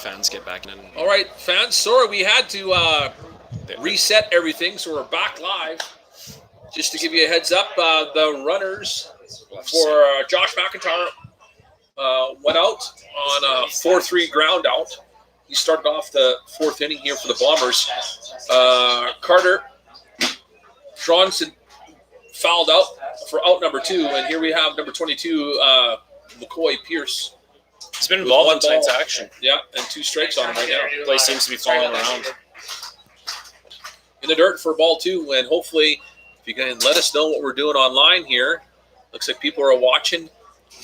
fans get back in. All right, fans. Sorry, we had to reset everything, so we're back live. Just to give you a heads up, the runners for Josh McIntyre went out on a 4-3 ground out. He started off the fourth inning here for the Bombers. Carter Johnson fouled out for out number 2, and here we have number 22, Mccoy Pierce. He's been involved in tonight's action. Yeah, and 2 strikes on him right now. The play seems to be falling around. In the dirt for ball 2, and hopefully, if you can let us know what we're doing online here. Looks like people are watching.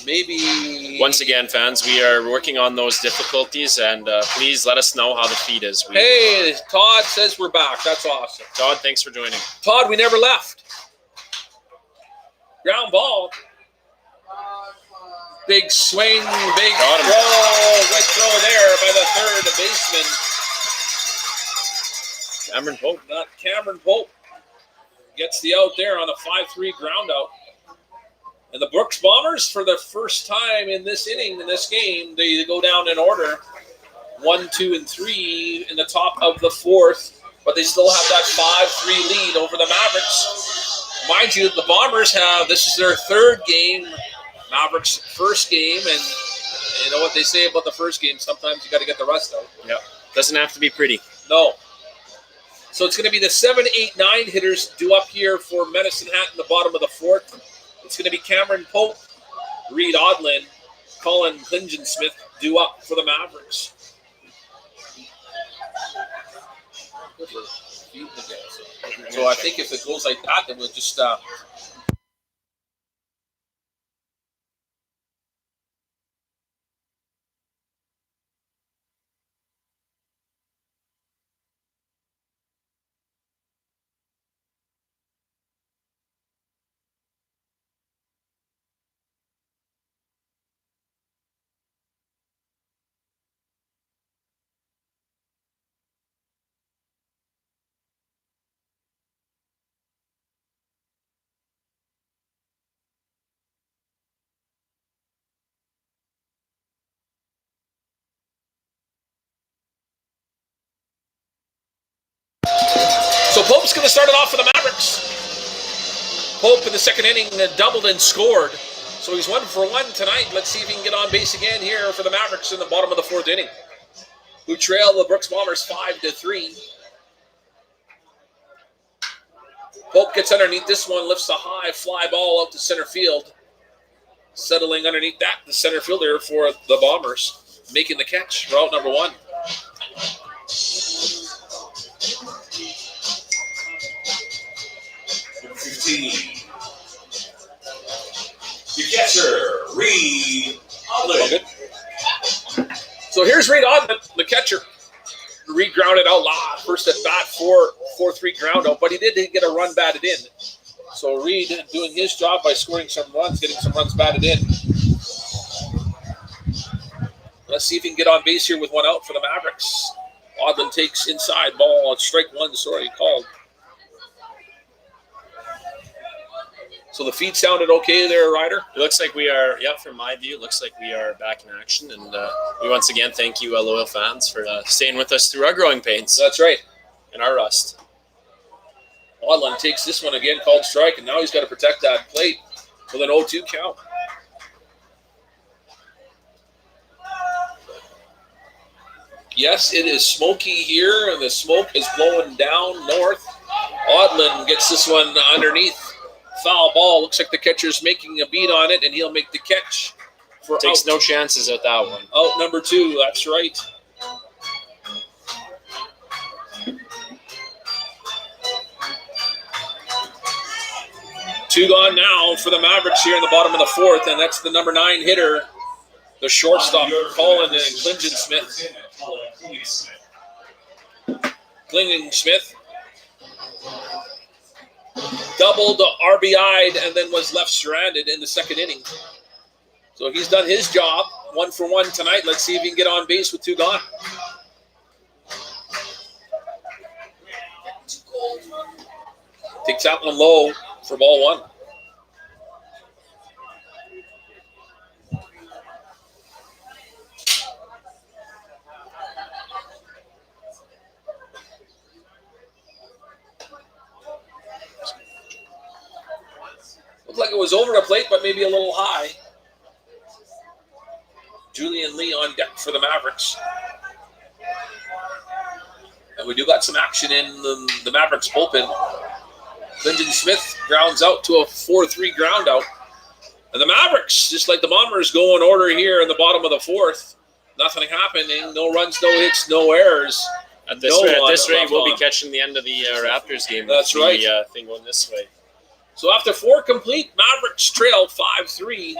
Maybe. Once again, fans, we are working on those difficulties, and please let us know how the feed is. Hey, Todd says we're back. That's awesome. Todd, thanks for joining. Todd, we never left. Ground ball. Big swing, big throw. Good throw there by the third baseman. Cameron Pope. Not Cameron Pope. Gets the out there on a 5-3 ground out. And the Brooks Bombers, for the first time in this inning, in this game, they go down in order. 1, 2, and 3 in the top of the 4th. But they still have that 5-3 lead over the Mavericks. Mind you, the Bombers this is their 3rd game. Mavericks' first game, and you know what they say about the first game. Sometimes you got to get the rest out. Yeah, doesn't have to be pretty. No. So it's going to be the 7, 8, 9 hitters due up here for Medicine Hat in the bottom of the 4th. It's going to be Cameron Pope, Reed Adlon, Colin Klingon-Smith due up for the Mavericks. So I think if it goes like that, then we'll just So Pope's going to start it off for the Mavericks. Pope in the second inning doubled and scored. So he's 1 for 1 tonight. Let's see if he can get on base again here for the Mavericks in the bottom of the 4th inning, who trail the Brooks Bombers 5-3. Pope gets underneath this one, lifts a high fly ball out to center field. Settling underneath that, the center fielder for the Bombers, making the catch, route number 1. The catcher, Reed Adlon. So here's Reed Adlon, the catcher. Reed grounded out loud. First at bat, 4-3 ground out, but he did get a run batted in. So Reed doing his job by scoring some runs, getting some runs batted in. Let's see if he can get on base here with 1 out for the Mavericks. Adlon takes inside ball, strike 1, called. So the feed sounded okay there, Ryder? It looks like we are, from my view, it looks like we are back in action. And we once again thank you, loyal fans, for staying with us through our growing pains. That's right. And our rust. Adlon takes this one again, called strike, and now he's got to protect that plate with an 0-2 count. Yes, it is smoky here, and the smoke is blowing down north. Adlon gets this one underneath. Foul ball. Looks like the catcher's making a beat on it, and he'll make the catch. Takes no chances at that one. Out number 2. That's right. Two gone now for the Mavericks here in the bottom of the 4th, and that's the number 9 hitter, the shortstop, Colin Klingon-Smith. Klingon-Smith doubled, RBI'd, and then was left stranded in the second inning. So he's done his job. 1 for 1 tonight. Let's see if he can get on base with 2 gone. Takes that one low for ball 1. was over the plate, but maybe a little high. Julian Lee on deck for the Mavericks. And we do got some action in the Mavericks bullpen. Lyndon Smith grounds out to a 4-3 ground out. And the Mavericks, just like the Bombers, go in order here in the bottom of the fourth. Nothing happening. No runs, no hits, no errors. At this rate, we'll be catching the end of the Raptors game. That's right. The thing going this way. So after 4 complete, Mavericks trail 5-3.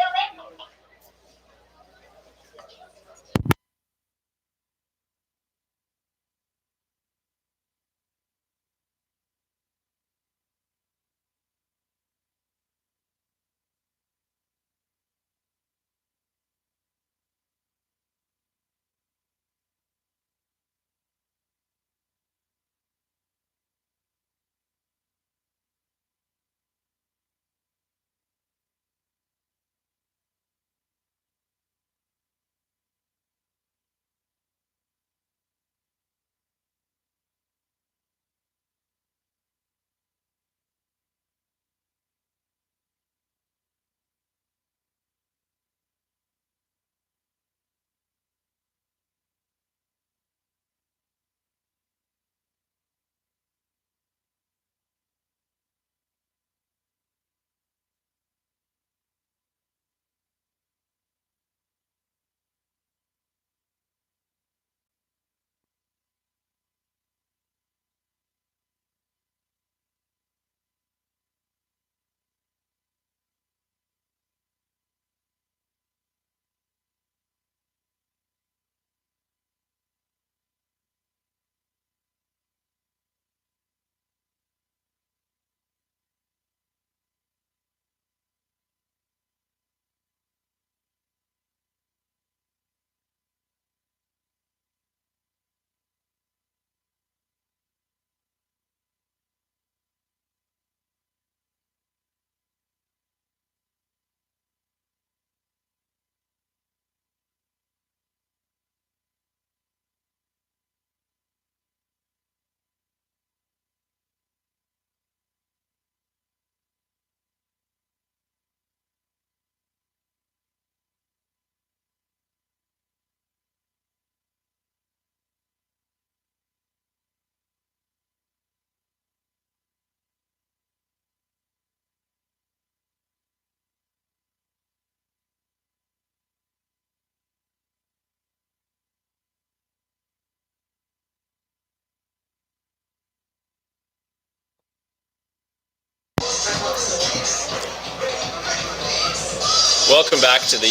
Welcome back to the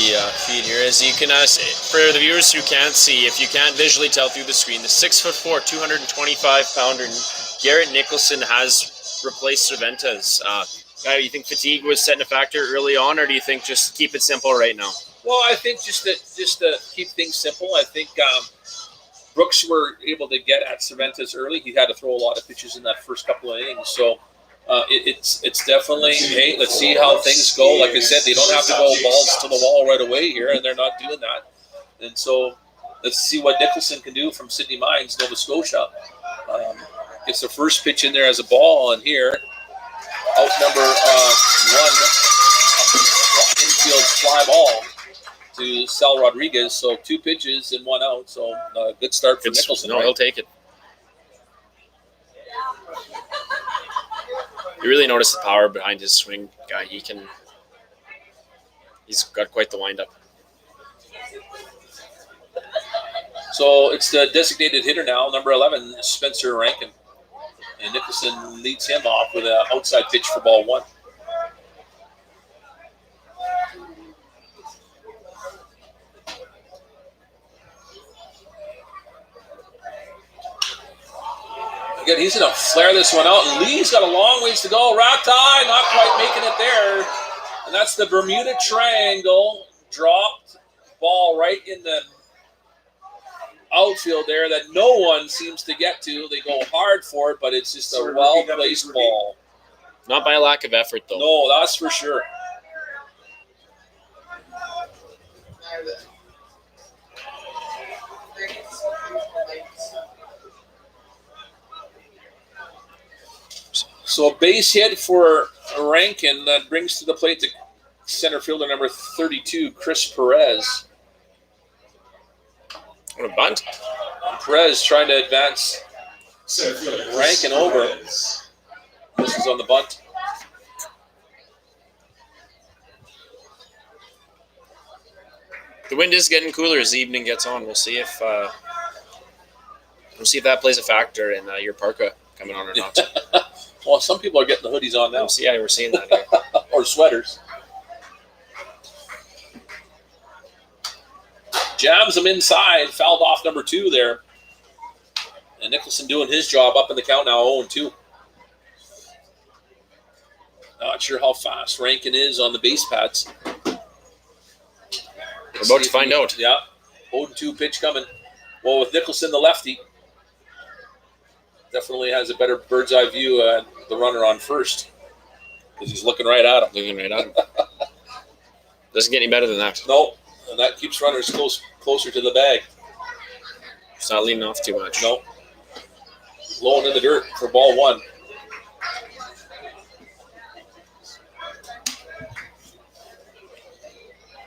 feed here. As you can, for the viewers who can't see, if you can't visually tell through the screen, the 6'4", 225-pounder Garrett Nicholson has replaced Cervantes. You think fatigue was setting a factor early on, or do you think just keep it simple right now? Well, I think just to keep things simple, I think Brooks were able to get at Cervantes early. He had to throw a lot of pitches in that first couple of innings, so it's definitely, hey, let's see how things go. Like I said, they don't have to go balls to the wall right away here, and they're not doing that. And so let's see what Nicholson can do from Sydney Mines, Nova Scotia. Gets the first pitch in there as a ball, and here, out number 1, infield fly ball to Sal Rodriguez. So 2 pitches and 1 out. So a good start for Nicholson. No, right? He'll take it. You really notice the power behind his swing. Guy, he's got quite the windup. So it's the designated hitter now, number 11, Spencer Rankin. And Nicholson leads him off with an outside pitch for ball 1. Again, he's going to flare this one out, and Lee's got a long ways to go. Ratai not quite making it there. And that's the Bermuda Triangle. Dropped ball right in the outfield there that no one seems to get to. They go hard for it, but it's just a well-placed ball. Not by a lack of effort, though. No, that's for sure. So a base hit for Rankin that brings to the plate the center fielder number 32, Chris Perez. What a bunt. And Perez trying to advance Rankin over. This is on the bunt. The wind is getting cooler as the evening gets on. We'll see if that plays a factor in your parka coming on or not. Well, some people are getting the hoodies on now. Yeah, we're seeing that here. Or sweaters. Jams him inside. Fouled off number 2 there. And Nicholson doing his job up in the count now, 0-2. Not sure how fast Rankin is on the base pads. We're about to find out. Yeah. 0-2 pitch coming. Well, with Nicholson, the lefty, definitely has a better bird's eye view at the runner on first because he's looking right at him. Doesn't get any better than that. No, and that keeps runners closer to the bag. It's not leaning off too much. No. Low into the dirt for ball 1.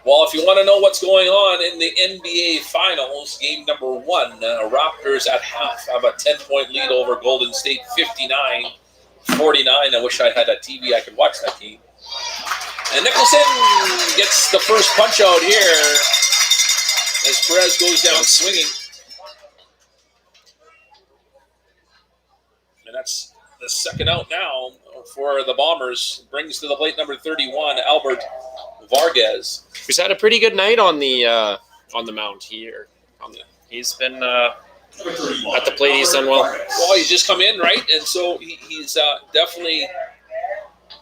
Well, if you want to know what's going on in the NBA Finals, game number 1, Raptors at half have a 10-point lead over Golden State, 59-49. I wish I had a TV I could watch that game. And Nicholson gets the first punch out here as Perez goes down swinging. And that's the second out now for the Bombers. Brings to the plate number 31, Albert Vargas. He's had a pretty good night on the mound here. He's been at the plate. He's done well. Well, he's just come in, right? And so he's definitely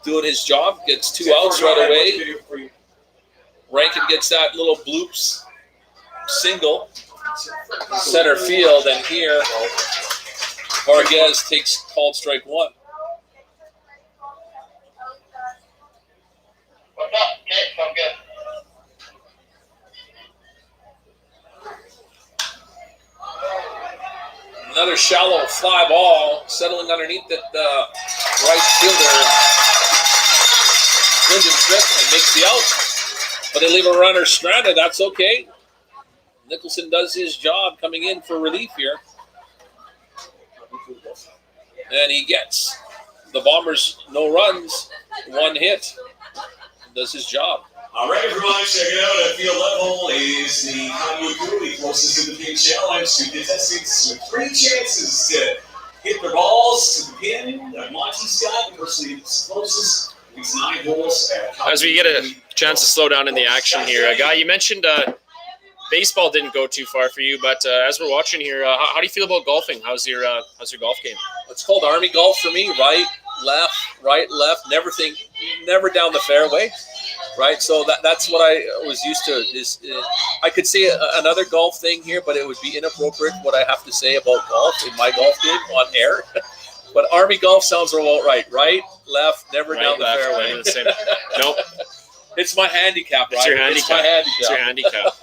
doing his job. Gets 2 outs right away. Rankin gets that little bloops single in center field. And here, Vargas takes called strike 1. What's up? Okay, I'm good. Another shallow fly ball settling underneath the right fielder, Lyndon Tripp, and makes the out. But they leave a runner stranded. That's okay. Nicholson does his job coming in for relief here. And he gets the Bombers no runs, 1 hit. Does his job. All right, everyone, check it out. At field level is the Conway Cooley closest to the pin challenge to contestants with 3 chances to hit their balls to the pin. Monty Scott, the person who's closest, he's 9 holes. As we get a chance to slow down in the action here, Guy, you mentioned baseball didn't go too far for you, but as we're watching here, how do you feel about golfing? How's your golf game? It's called Army golf for me. Right, left, never down the fairway. Right, so that's what I was used to. I could say another golf thing here, but it would be inappropriate what I have to say about golf in my golf game on air. But Army golf sounds about right. Right, left, never down the fairway. The same. Nope. It's my handicap, right? It's your handicap. It's my handicap. It's your handicap.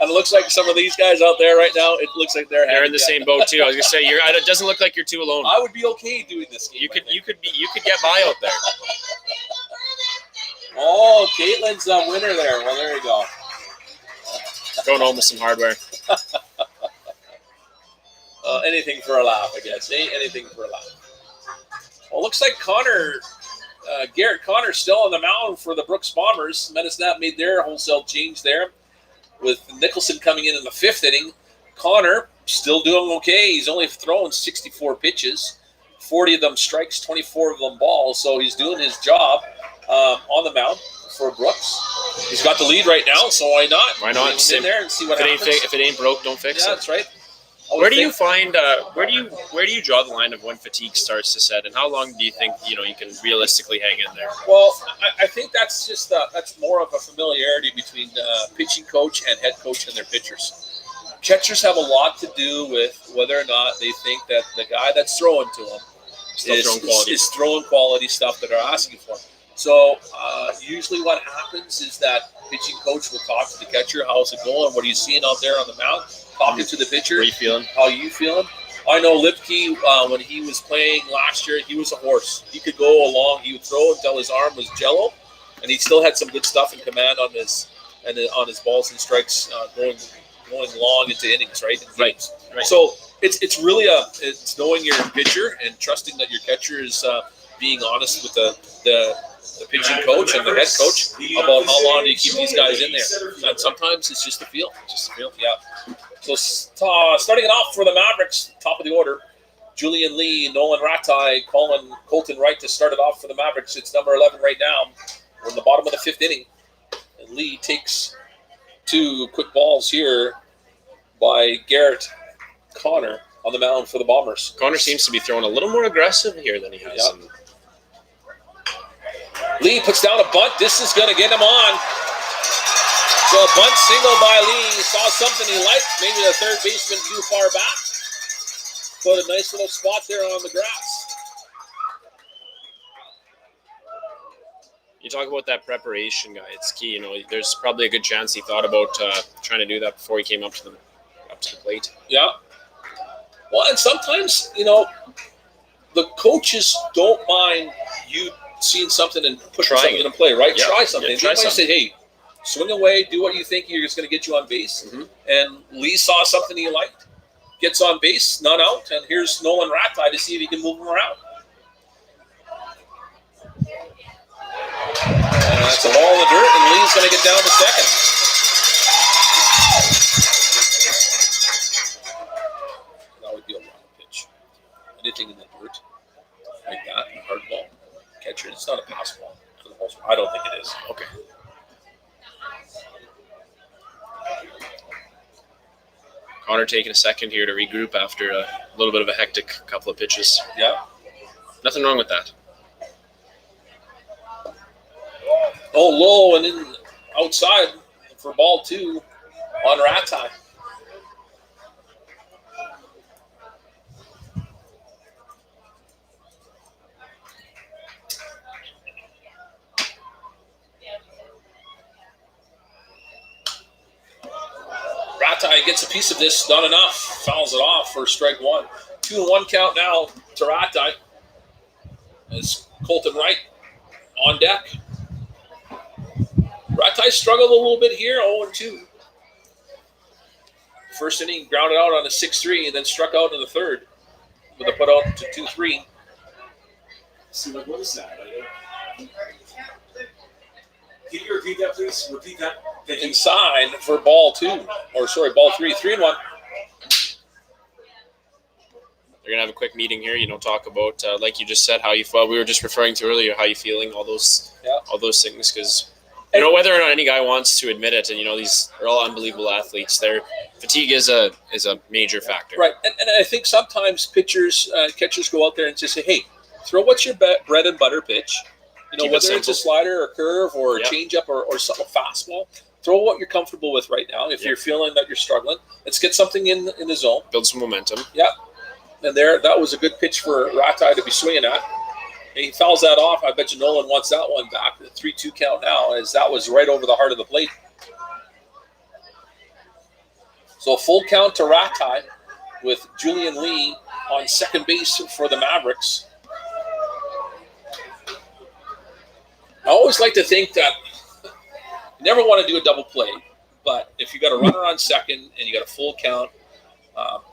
And it looks like some of these guys out there right now, it looks like they're in the same boat too. I was gonna say it doesn't look like you're too alone. I would be okay doing this game. You could get by out there. Oh, Caitlin's a winner there. Well, there you go. Going home with some hardware. Anything for a laugh, I guess. Anything for a laugh. Well, looks like Garrett Connor still on the mound for the Brooks Bombers. Medicine made their wholesale change there with Nicholson coming in the 5th inning. Connor still doing okay. He's only thrown 64 pitches, 40 of them strikes, 24 of them balls. So he's doing his job on the mound for Brooks. He's got the lead right now, so why not? Why not? Sit in there and see what happens. If it ain't broke, don't fix it. Yeah, that's right. Where do you find where do you draw the line of when fatigue starts to set, and how long do you think you can realistically hang in there? Well, I think that's just that's more of a familiarity between pitching coach and head coach and their pitchers. Catchers have a lot to do with whether or not they think that the guy that's throwing to them is throwing quality stuff that they're asking for. So usually what happens is that pitching coach will talk to the catcher. How's it going? What are you seeing out there on the mound? Talking to the pitcher. How are you feeling? How you feeling? I know Lipke, when he was playing last year, he was a horse. He could go along. He would throw until his arm was jello, and he still had some good stuff in command on his balls and strikes going long into innings, right? Right. So it's really it's knowing your pitcher and trusting that your catcher is being honest with the pitching coach and the head coach about how long do you keep these guys in there. And sometimes it's just a feel. Yeah. So starting it off for the Mavericks, top of the order, Julian Lee, Nolan Ratai, Colton Wright to start it off for the Mavericks. It's number 11 right now. We're in the bottom of the 5th inning. And Lee takes 2 quick balls here by Garrett Connor on the mound for the Bombers. Connor seems to be throwing a little more aggressive here than he has. Yeah. Lee puts down a bunt. This is going to get him on. So a bunt single by Lee. Saw something he liked. Maybe the third baseman too far back. Put a nice little spot there on the grass. You talk about that preparation guy. It's key. You know, there's probably a good chance he thought about trying to do that before he came up to the plate. Yeah. Well, and sometimes, you know, the coaches don't mind you seeing something and pushing something in play, right? Yeah. Try something. Yeah, They might say, hey, swing away, do what you think is going to get you on base. Mm-hmm. And Lee saw something he liked, gets on base, not out, and here's Nolan Ratai to see if he can move him around. And that's a ball in the dirt, and Lee's going to get down to second. That would be a long pitch. Anything in the dirt like that, a hard ball, catcher, it's not a pass ball for the most part. I don't think it is. Okay. Connor taking a second here to regroup after a little bit of a hectic couple of pitches. Yeah. Nothing wrong with that. Oh, low and then outside for ball 2 on Ratai. Ratai gets a piece of this, not enough. Fouls it off for strike 1. 2-1 count now to Ratai. As Colton Wright on deck. Ratai struggled a little bit here, 0-2. First inning, grounded out on a 6-3, and then struck out in the third with a put out to 2-3. See, like, what is that? Can you repeat that, please? Repeat that. Inside for ball 3. 3-1. They're going to have a quick meeting here, you know, talk about, like you just said, how you felt. We were just referring to earlier, how you feeling, all those things, because, you know, whether or not any guy wants to admit it, and, you know, these are all unbelievable athletes, their fatigue is a major factor. Right, and I think sometimes pitchers, catchers go out there and just say, hey, throw what's your bread and butter pitch. You know, Keep it whether it's a slider or curve or a changeup or something, a fastball, throw what you're comfortable with right now. If you're feeling that you're struggling, let's get something in the zone. Build some momentum. Yeah. And that was a good pitch for Ratai to be swinging at. And he fouls that off. I bet you Nolan wants that one back. The 3-2 count now, as that was right over the heart of the plate. So a full count to Ratai with Julian Lee on second base for the Mavericks. I always like to think that you never want to do a double play, but if you got a runner on second and you got a full count,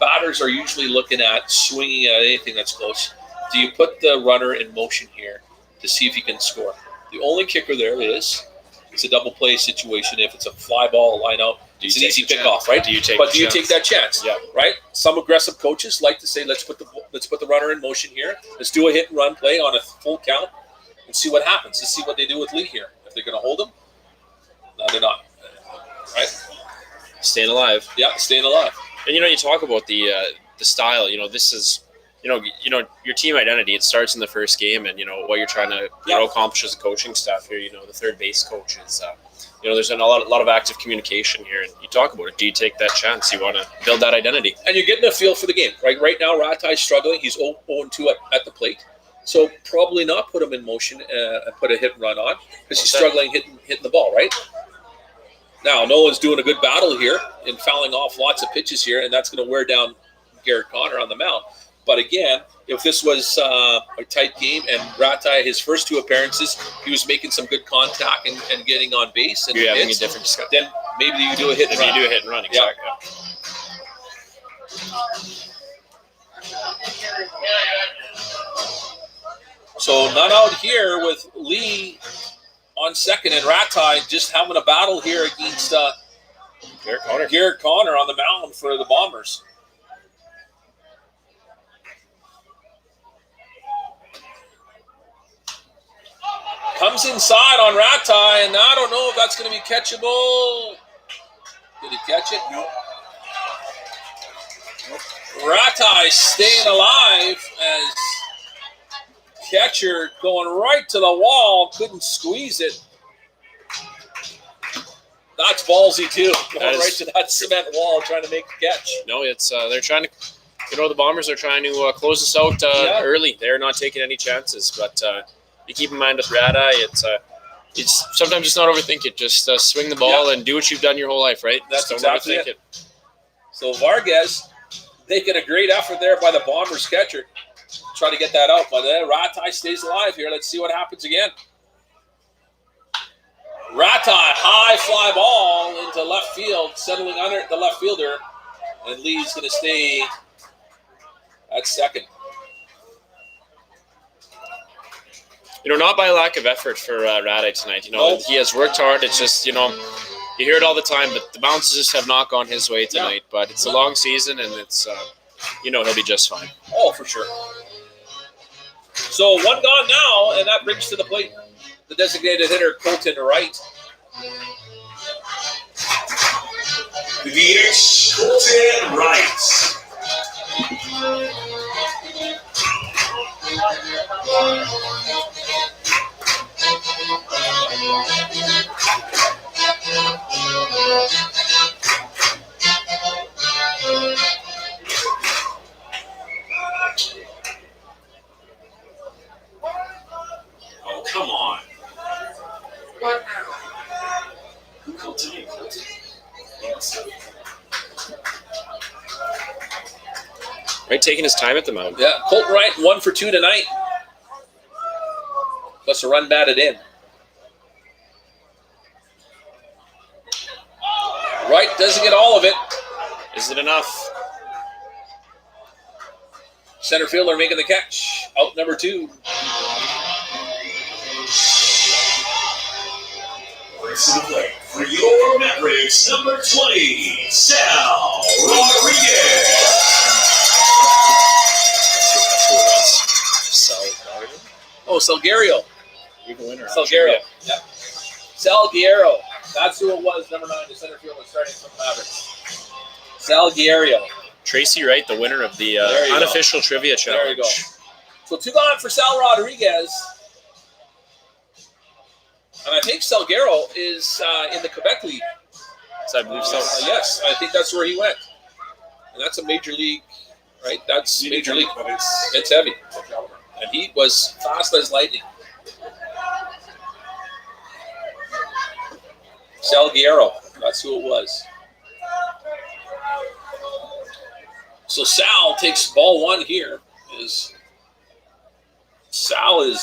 batters are usually looking at swinging at anything that's close. Do you put the runner in motion here to see if he can score? The only kicker there is it's a double play situation. If it's a fly ball, a line out, it's an easy pick off, right? Do you take that chance? Yeah. Right? Some aggressive coaches like to say, let's put the runner in motion here. Let's do a hit and run play on a full count and see what happens. Let's see what they do with Lee here. If they're going to hold him, no, they're not. Right? Staying alive. Yeah, staying alive. And, you know, you talk about the style. You know, this is, you know, your team identity. It starts in the first game, and, you know, what you're trying to accomplish as a coaching staff here. You know, the third base coach is, you know, there's been a lot of active communication here, and you talk about it. Do you take that chance? You want to build that identity, and you're getting a feel for the game, right? Right now, Ratai's struggling. He's 0-2 at the plate, so probably not put him in motion and put a hit and run on because he's struggling hitting the ball, right? Now, Nolan's doing a good battle here and fouling off lots of pitches here, and that's going to wear down Garrett Connor on the mound. But again, if this was a tight game and Ratai, his first 2 appearances, he was making some good contact and getting on base. And You're having a hits, different discussion. then maybe you do a hit and Maybe run. you do a hit and run, Yeah. exactly. So none out here with Lee on second and Ratai just having a battle here against Garrett Connor on the mound for the Bombers. Comes inside on Ratai, and I don't know if that's going to be catchable. Did he catch it? Nope. Ratai staying alive as catcher going right to the wall, couldn't squeeze it. That's ballsy too, going right to that cement wall trying to make the catch. No, it's they're trying to, the Bombers are trying to close this out early. They're not taking any chances, but you keep in mind with Rada, it's sometimes just not overthink it. Just swing the ball and do what you've done your whole life, right? That's just don't exactly overthink it. So Vargas making a great effort there by the Bombers catcher. Try to get that out, but Ratai stays alive here. Let's see what happens again. Ratai, high fly ball into left field, settling under the left fielder, and Lee's going to stay at second. Not by lack of effort for Rada tonight. He has worked hard. It's just, you hear it all the time, but the bounces just have not gone his way tonight. But it's a long season, and it's, he'll be just fine. Oh, for sure. So 1 gone now, and that brings to the plate the designated hitter, Colton Wright. The DH, Colton Wright. Oh, come on. Who called tonight? Colton? Right, taking his time at the mound. Yeah, Colton Wright, 1 for 2 tonight. Plus a run batted in. Wright doesn't get all of it. Is it enough? Center fielder making the catch. Out number 2. Brings to the plate for your Mavericks, number 20, Sal Rodriguez. Oh, Salguero. You're the winner. Salguero. Yeah. Salguero. That's who it was, number 9, the center fielder starting from Mavericks. Salguero. Tracy Wright, the winner of the unofficial trivia challenge. There you go. So 2 gone for Sal Rodriguez. And I think Salguero is in the Quebec League. So I believe so. Yes, I think that's where he went. And that's a major league, right? That's major league. But It's heavy. And he was fast as lightning. Salguero, that's who it was. So Sal takes ball 1 here. Sal is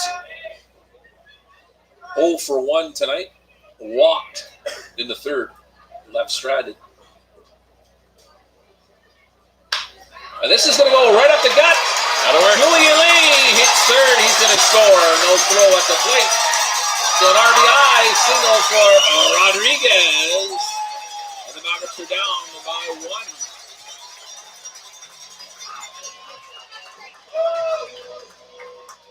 0 for 1 tonight. Walked in the 3rd. Left stranded. And this is going to go right up the gut. That'll work. Julian Lee hits 3rd. He's going to score. No throw at the plate. So an RBI single for Rodriguez. And the Mavericks are down by 1.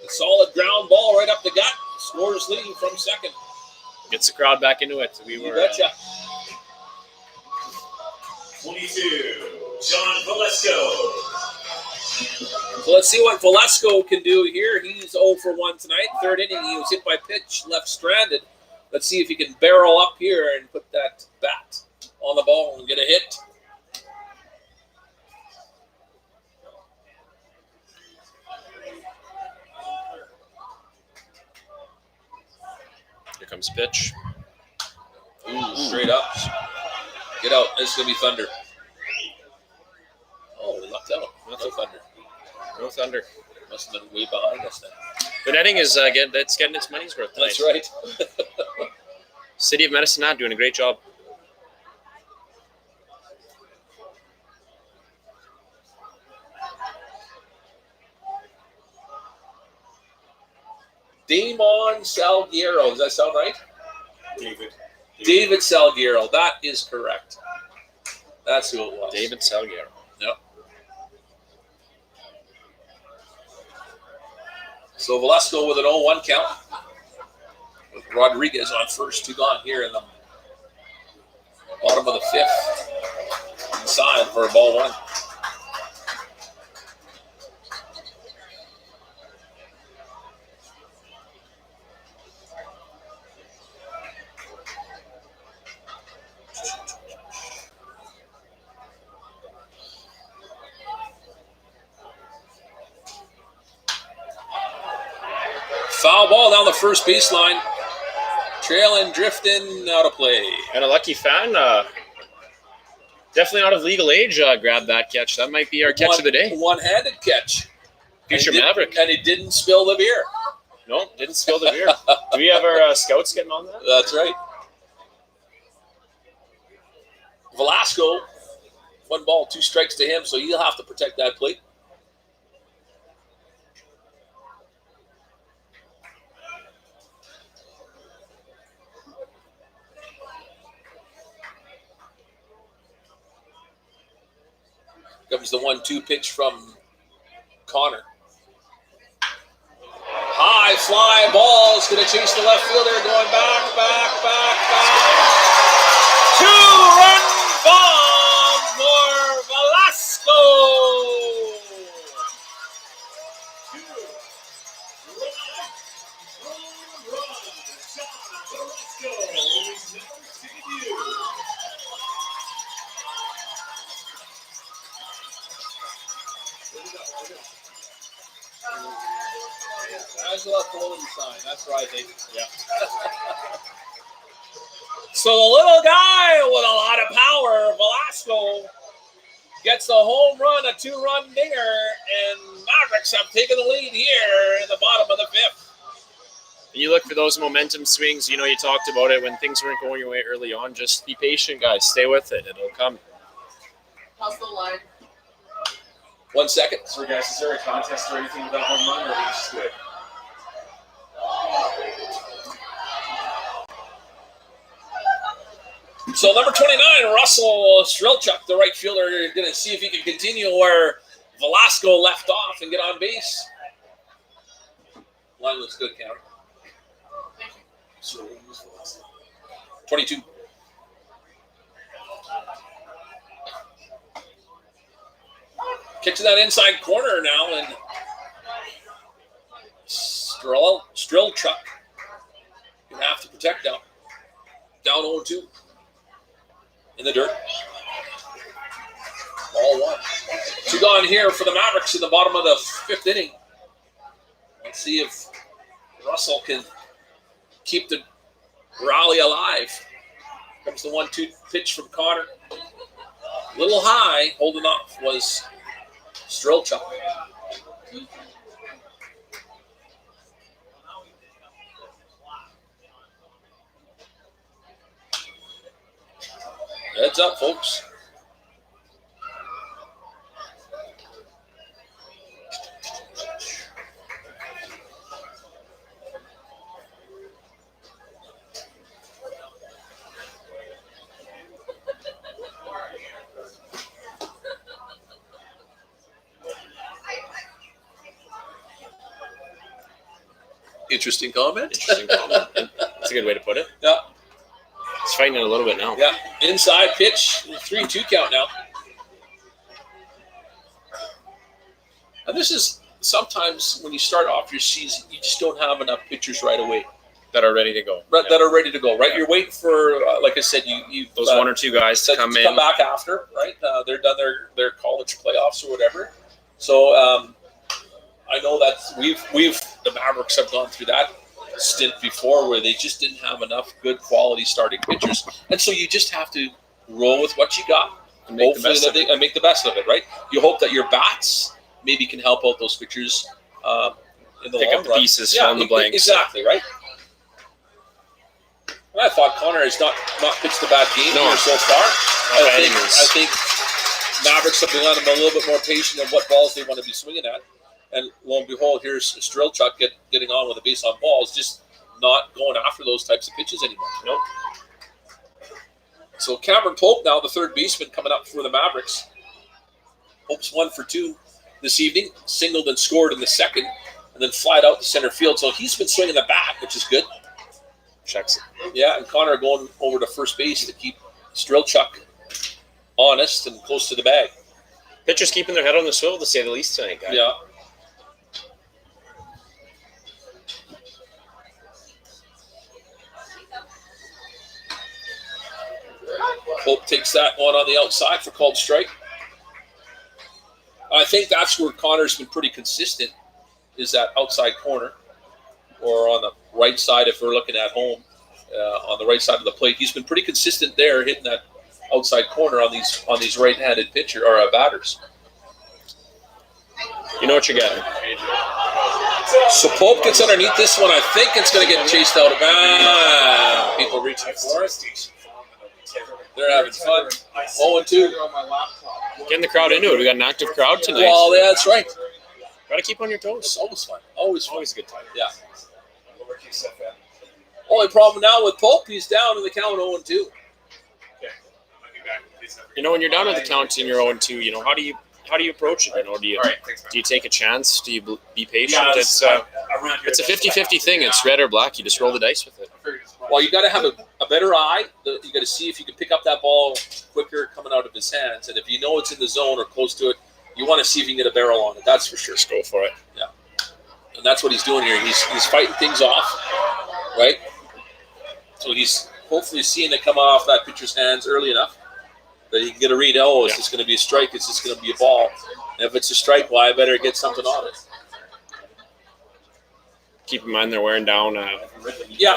A solid ground ball right up the gut. Scores Lee from second. Gets the crowd back into it. You betcha. 22, John Valesco. So let's see what Valesco can do here. He's 0 for 1 tonight. 3rd inning, he was hit by pitch, left stranded. Let's see if he can barrel up here and put that bat on the ball and get a hit. Here comes pitch. Ooh, straight up. Get out. This is going to be thunder. Oh, we lucked out. Not so thunder. No Thunder. Must have been way behind us then. The netting is getting its money's worth tonight. That's right. City of Medicine Hat doing a great job. Damon Salguero. Does that sound right? David. Salguero. That is correct. That's who it was. David Salguero. Yep. So Velasco with an 0-1 count. With Rodriguez on first. 2 gone here in the bottom of the 5th. Inside for a ball 1. Foul ball down the first baseline. Trailing, drifting, out of play. And a lucky fan, definitely not of legal age, grabbed that catch. That might be our catch of the day. One-handed catch. Future Maverick. And he didn't spill the beer. No, didn't spill the beer. Do we have our scouts getting on that? That's right. Velasco, 1 ball, 2 strikes to him, so he'll have to protect that plate. Comes the 1-2 pitch from Connor. High fly ball is going to chase the left fielder, going back. 2-run bomb for Velasco. 2-run. Angela Cologne sign. That's right, David. Yeah. So the little guy with a lot of power, Velasco, gets the home run, a 2-run dinger, and Mavericks have taken the lead here in the bottom of the 5th. You look for those momentum swings. You know, you talked about it when things weren't going your way early on. Just be patient, guys. Stay with it. It'll come. How's the line? 1 second. So, guys, is there a contest or anything with that home run, or are we just good? So number 29, Russell Strelchuk, the right fielder, going to see if he can continue where Velasco left off and get on base. Line looks good, Cameron. So, who's the last 22. Kick to that inside corner now, and Strelchuk going to have to protect now. Down 0-2. In the dirt. Ball 1. 2 gone here for the Mavericks in the bottom of the 5th inning. Let's see if Russell can keep the rally alive. Comes the 1-2 pitch from Connor. A little high, holding off was Strelchuk. Heads up, folks. Interesting comment. Interesting comment. That's a good way to put it. Yeah. He's fighting it a little bit now. Yeah, inside pitch, 3-2 count now. And this is sometimes when you start off your season, you just don't have enough pitchers right away That are ready to go. that are ready to go. Right, Yeah. you're waiting for, like I said, you Those 1 or 2 guys to come in. back after. Right, they're done their college playoffs or whatever. So I know that the Mavericks have gone through that stint before where they just didn't have enough good quality starting pitchers, and so you just have to roll with what you got And make the best of it. and make the best of it. Right, you hope that your bats maybe can help out those pitchers in the Pick long up the run. pieces, fill in the blanks. Exactly, right? And I thought Connor has not pitched a bad game here so far. I think Mavericks have been on him a little bit more patient of what balls they want to be swinging at. And lo and behold, here's Strelchuk getting on with a base on balls, just not going after those types of pitches anymore. Nope. So Cameron Pope now, the third baseman coming up for the Mavericks. Pope's 1 for 2 this evening, singled and scored in the second, and then flied out to center field. So he's been swinging the bat, which is good. Checks it. Yeah, and Connor going over to first base to keep Strelchuk honest and close to the bag. Pitchers keeping their head on the swivel, to say the least, tonight, guys. Yeah. Pope takes that one on the outside for called strike. I think that's where Connor's been pretty consistent, is that outside corner, or on the right side if we're looking at home, on the right side of the plate. He's been pretty consistent there, hitting that outside corner on these right-handed pitcher or batters. You know what you're getting. So Pope gets underneath this one. I think it's going to get chased out of people reaching for it. They're having fun. 0-2. Getting the crowd into it. We got an active crowd tonight. Well, yeah, that's right. Got to keep on your It's toes. always fun. Always fun. Always a good time. Yeah. Only problem now with Pope, he's down in the count 0-2. You know, when you're down at the count and you're 0-2, you know, how do you approach it? You know, do you take a chance? Do you be patient? It's a 50-50 thing. It's red or black. You just roll the dice with it. Well, you got to have a better eye. You got to see if you can pick up that ball quicker coming out of his hands. And if you know it's in the zone or close to it, you want to see if you can get a barrel on it. That's for sure. Just go for it. Yeah. And that's what he's doing here. He's fighting things off, right? So he's hopefully seeing it come off that pitcher's hands early enough that he can get a read. Oh, is this going to be a strike? Is this going to be a ball? And if it's a strike, well, I better get something on it. Keep in mind they're wearing down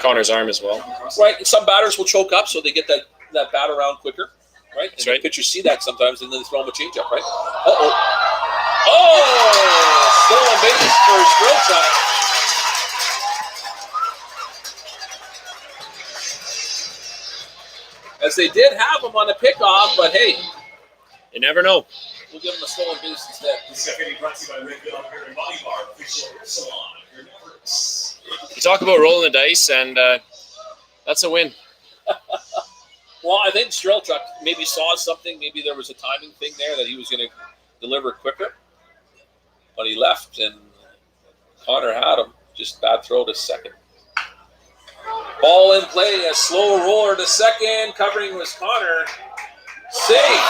Connor's arm as well. Right, and some batters will choke up so they get that bat around quicker, right? That's and right. Pitchers see that sometimes, and then they throw them a changeup, right? Oh, stolen base for Strelchuk. As they did have him on a pickoff, but hey, You never know. we'll give him a stolen base instead. This second brought to you by Red Bill Hair and Body Bar, official hair salon. Your Mavericks. You talk about rolling the dice, and that's a win. Well, I think Strelchuk maybe saw something. Maybe there was a timing thing there that he was going to deliver quicker. But he left, and Connor had him. Just bad throw to second. Ball in play, a slow roller to second. Covering was Connor. Safe.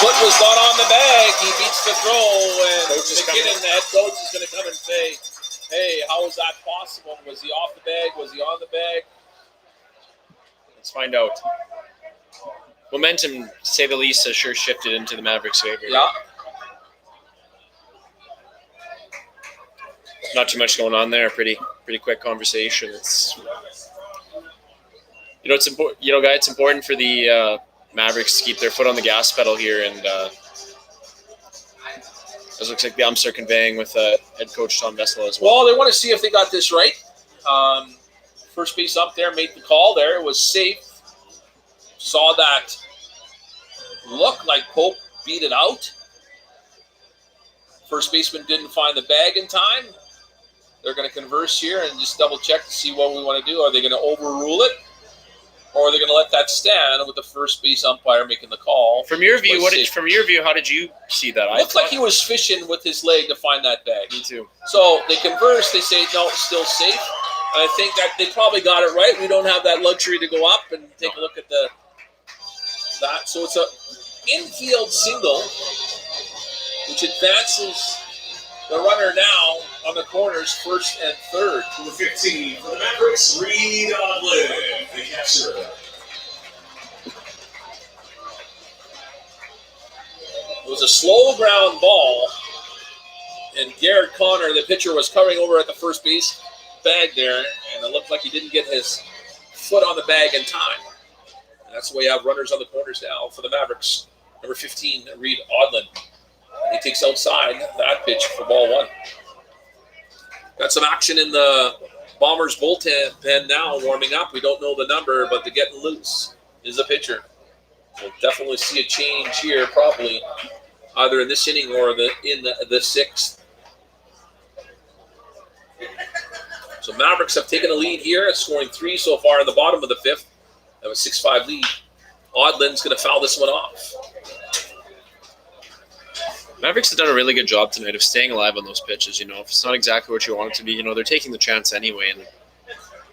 Foot was not on the bag. He beats the throw, and McKinnon, the head coach, is going to come and say, hey, how is that possible? Was he off the bag? Was he on the bag? Let's find out. Momentum, to say the least, has sure shifted into the Mavericks' favor. Yeah. Not too much going on there. Pretty quick conversation. It's it's important. Guy, it's important for the Mavericks to keep their foot on the gas pedal here, and it looks like the umps are conveying with head coach Tom Vessel as well. Well, they want to see if they got this right. First base up there made the call there. It was safe. Saw that look like Pope beat it out. First baseman didn't find the bag in time. They're going to converse here and just double check to see what we want to do. Are they going to overrule it, or are they going to let that stand with the first base umpire making the call? From your view, how did you see that? It looked like he was fishing with his leg to find that bag. Me too. So they converse. They say no, it's still safe. And I think that they probably got it right. We don't have that luxury to go up and take a look at that. So it's a infield single, which advances the runner now on the corners, first and third. Number 15 for the Mavericks, Reed Adlon, the catcher. It was a slow ground ball, and Garrett Connor, the pitcher, was covering over at the first base bag there, and it looked like he didn't get his foot on the bag in time. And that's the way you have runners on the corners now for the Mavericks. Number 15, Reed Adlon. He takes outside that pitch for ball one. Got some action in the Bombers bullpen now, warming up. We don't know the number, but they're getting loose. Is a pitcher. We'll definitely see a change here, probably either in this inning or in the sixth. So Mavericks have taken a lead here, scoring 3 so far in the bottom of the fifth. They have a 6-5 lead. Adlon's going to foul this one off. Mavericks have done a really good job tonight of staying alive on those pitches. If it's not exactly what you want it to be, they're taking the chance anyway. And,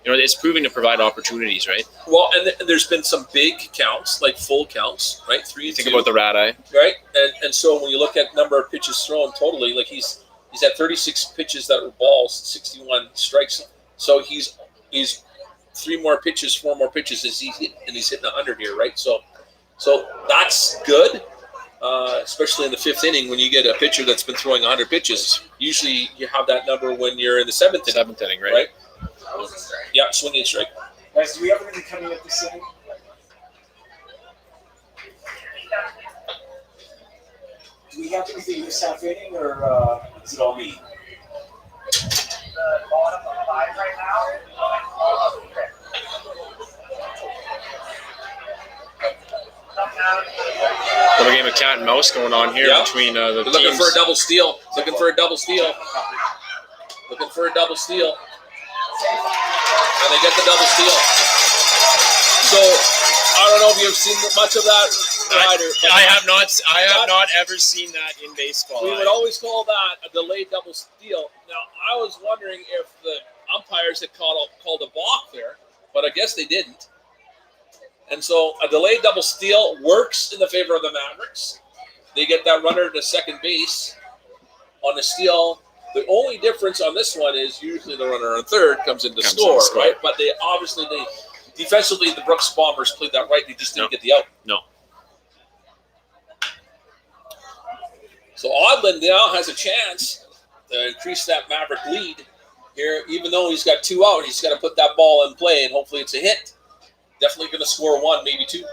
it's proving to provide opportunities, right? Well, and there's been some big counts, like full counts, right? 3 and Think 2. about the rat eye. Right? And so when you look at number of pitches thrown totally, like he's had 36 pitches that were balls, 61 strikes. So he's 4 more pitches as he's hitting 100 here, right? So that's good. Especially in the fifth inning, when you get a pitcher that's been throwing 100 pitches, usually you have that number when you're in the seventh inning, right? That was a strike. Yeah, swinging strike. Guys, do we have anything coming up this inning? Do we have anything this half inning, or is it all me? Bottom of 5 right now. Little game of cat and mouse going on here between the They're teams. looking for a double steal. Looking for a double steal. And they get the double steal. So I don't know if you've seen much of that, Ryder. I have not ever seen that in baseball. We would always call that a delayed double steal. Now I was wondering if the umpires had called a balk there, but I guess they didn't. And so a delayed double steal works in the favor of the Mavericks. They get that runner to second base on the steal. The only difference on this one is usually the runner on third comes in to score, right? But they defensively, the Brooks Bombers played that right. They just didn't get the out. No. So Adlon now has a chance to increase that Maverick lead here. Even though he's got 2 out, he's got to put that ball in play, and hopefully it's a hit. Definitely going to score 1, maybe 2.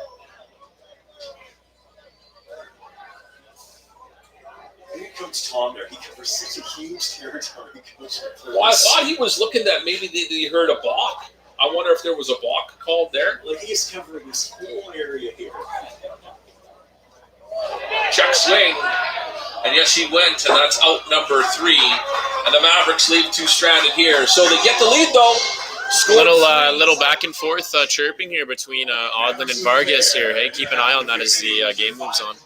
Coach Tom there, he covers such a huge territory. Well, I thought he was looking that maybe they heard a balk. I wonder if there was a balk called there. Like he's covering this whole area here. Check swing. And yes, he went, and that's out number 3. And the Mavericks leave 2 stranded here. So they get the lead, though. Little back and forth chirping here between Adlon and Vargas here. Hey, keep an eye on that as the game moves on.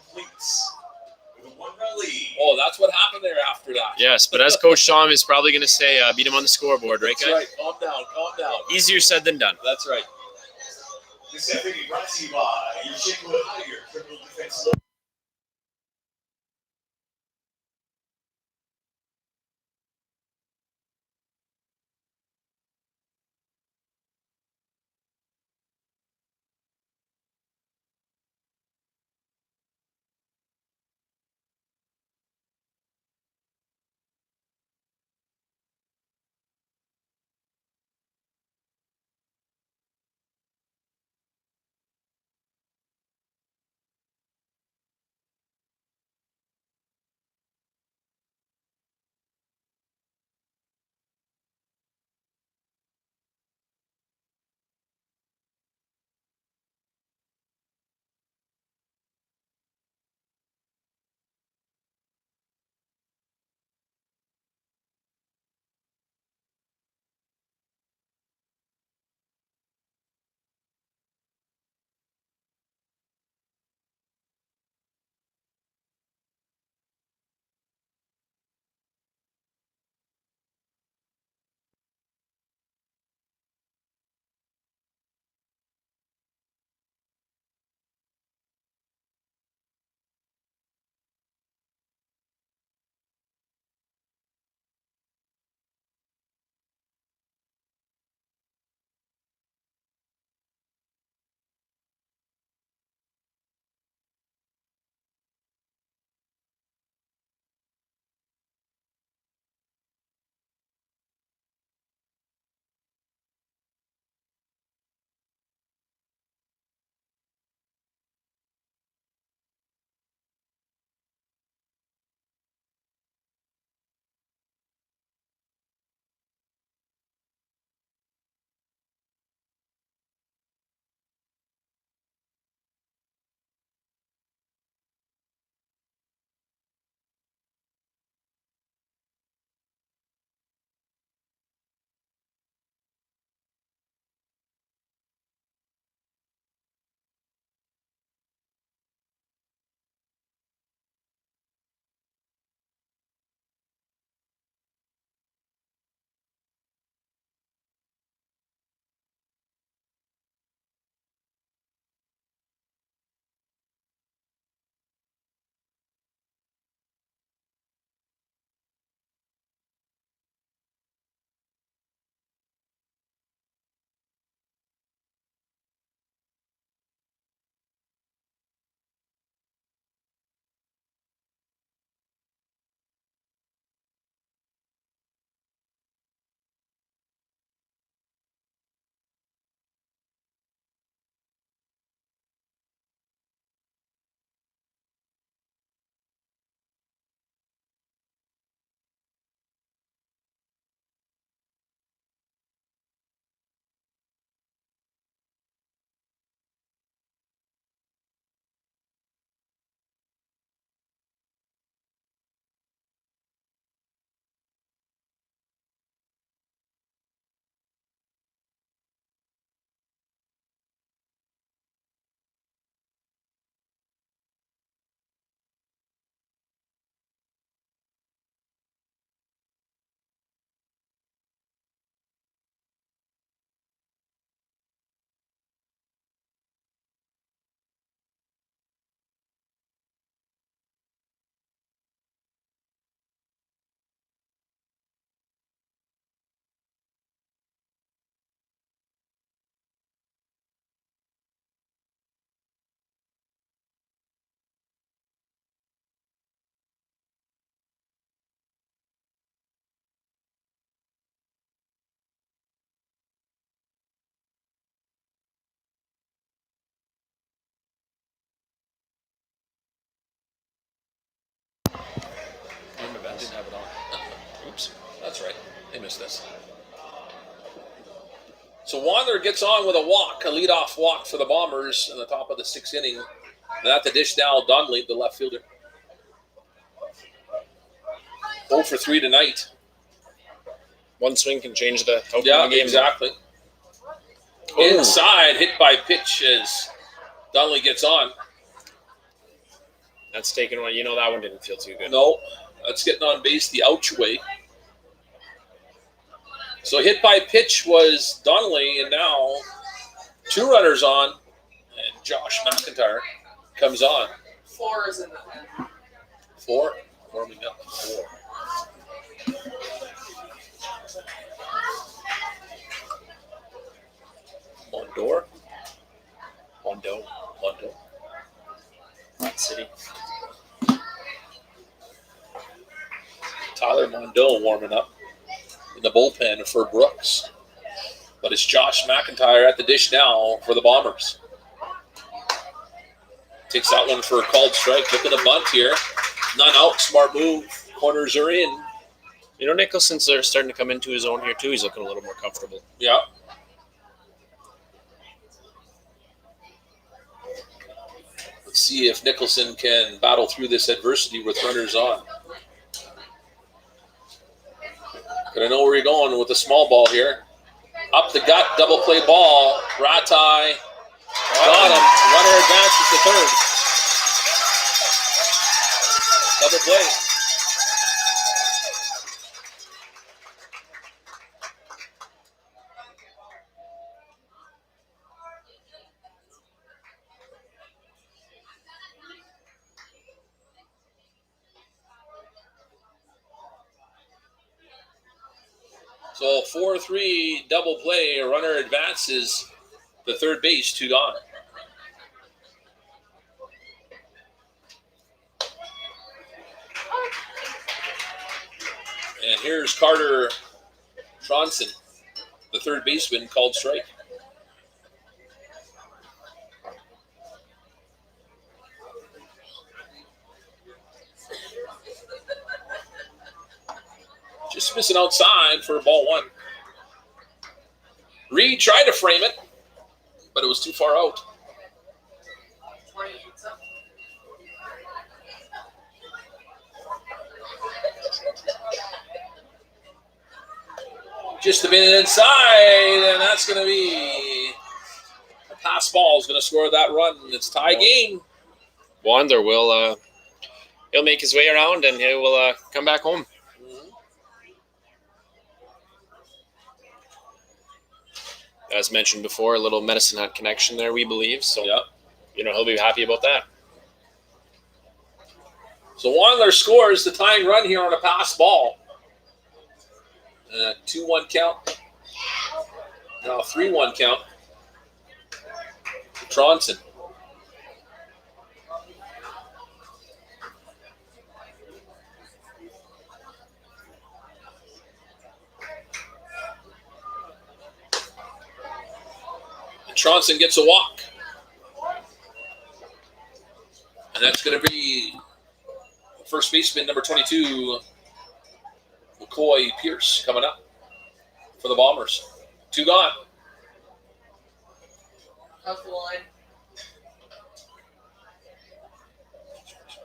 Oh, that's what happened there after that. Yes, but as Coach Tom is probably going to say, beat him on the scoreboard, right, guys? That's right. Calm down. Easier said than done. That's right. This evening brought to you by your Chickenwood Higher Criminal Defense missed this. So Wander gets on with a walk, a leadoff walk for the Bombers in the top of the 6th inning. And at the dish now, Donnelly, the left fielder. 0 for 3 tonight. One swing can change the outcome Yeah, of the game. exactly. Oh. Inside, hit by pitch as Donnelly gets on. That's taken one. You know, that one didn't feel too good. No, that's getting on base the ouch way. So hit by pitch was Donnelly, and now 2 runners on, and Josh McIntyre comes on. 4 is in the pen. 4, warming up 4. Mondo. Hot City. Tyler Mondo warming up in the bullpen for Brooks. But it's Josh McIntyre at the dish now for the Bombers. Takes that one for a called strike. Look at the bunt here. None out. Smart move. Corners are in. You know, Nicholson's starting to come into his own here, too. He's looking a little more comfortable. Yeah. Let's see if Nicholson can battle through this adversity with runners on. But I know where you're going with the small ball here. Up the gut, double play ball. Ratai got him. Runner advances to third. Double play. So 4-3 double play. A runner advances to third base, 2 gone. And here's Carter Tronson, the third baseman, called strike. Just missing outside for ball 1. Reed tried to frame it, but it was too far out. 28 something. Just a minute inside, and that's going to be a pass ball is going to score that run. It's tie game. Wander will he'll make his way around and he will come back home. As mentioned before, a little Medicine Hat connection there, we believe. So, Yeah. you know, he'll be happy about that. So Wandler scores the tying run here on a pass ball. 2-1 count. Now 3-1 count. Tronson. Tronson gets a walk. And that's going to be first baseman number 22, Mccoy Pierce, coming up for the Bombers. 2 gone. How's the line?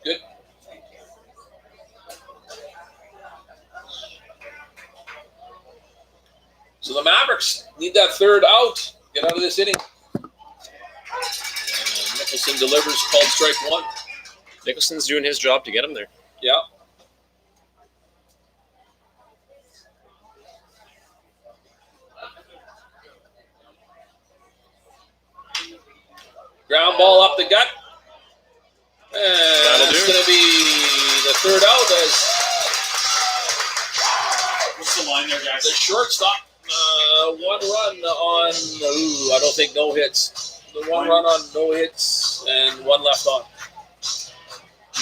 Good. So the Mavericks need that third out. Get out of this inning. And Nicholson delivers, called strike 1. Nicholson's doing his job to get him there. Yeah. Ground ball up the gut. And That'll it's do. going to be the third out as What's the line there, the guys? shortstop. 1 run on, I don't think no hits. The 1 run on no hits and 1 left on.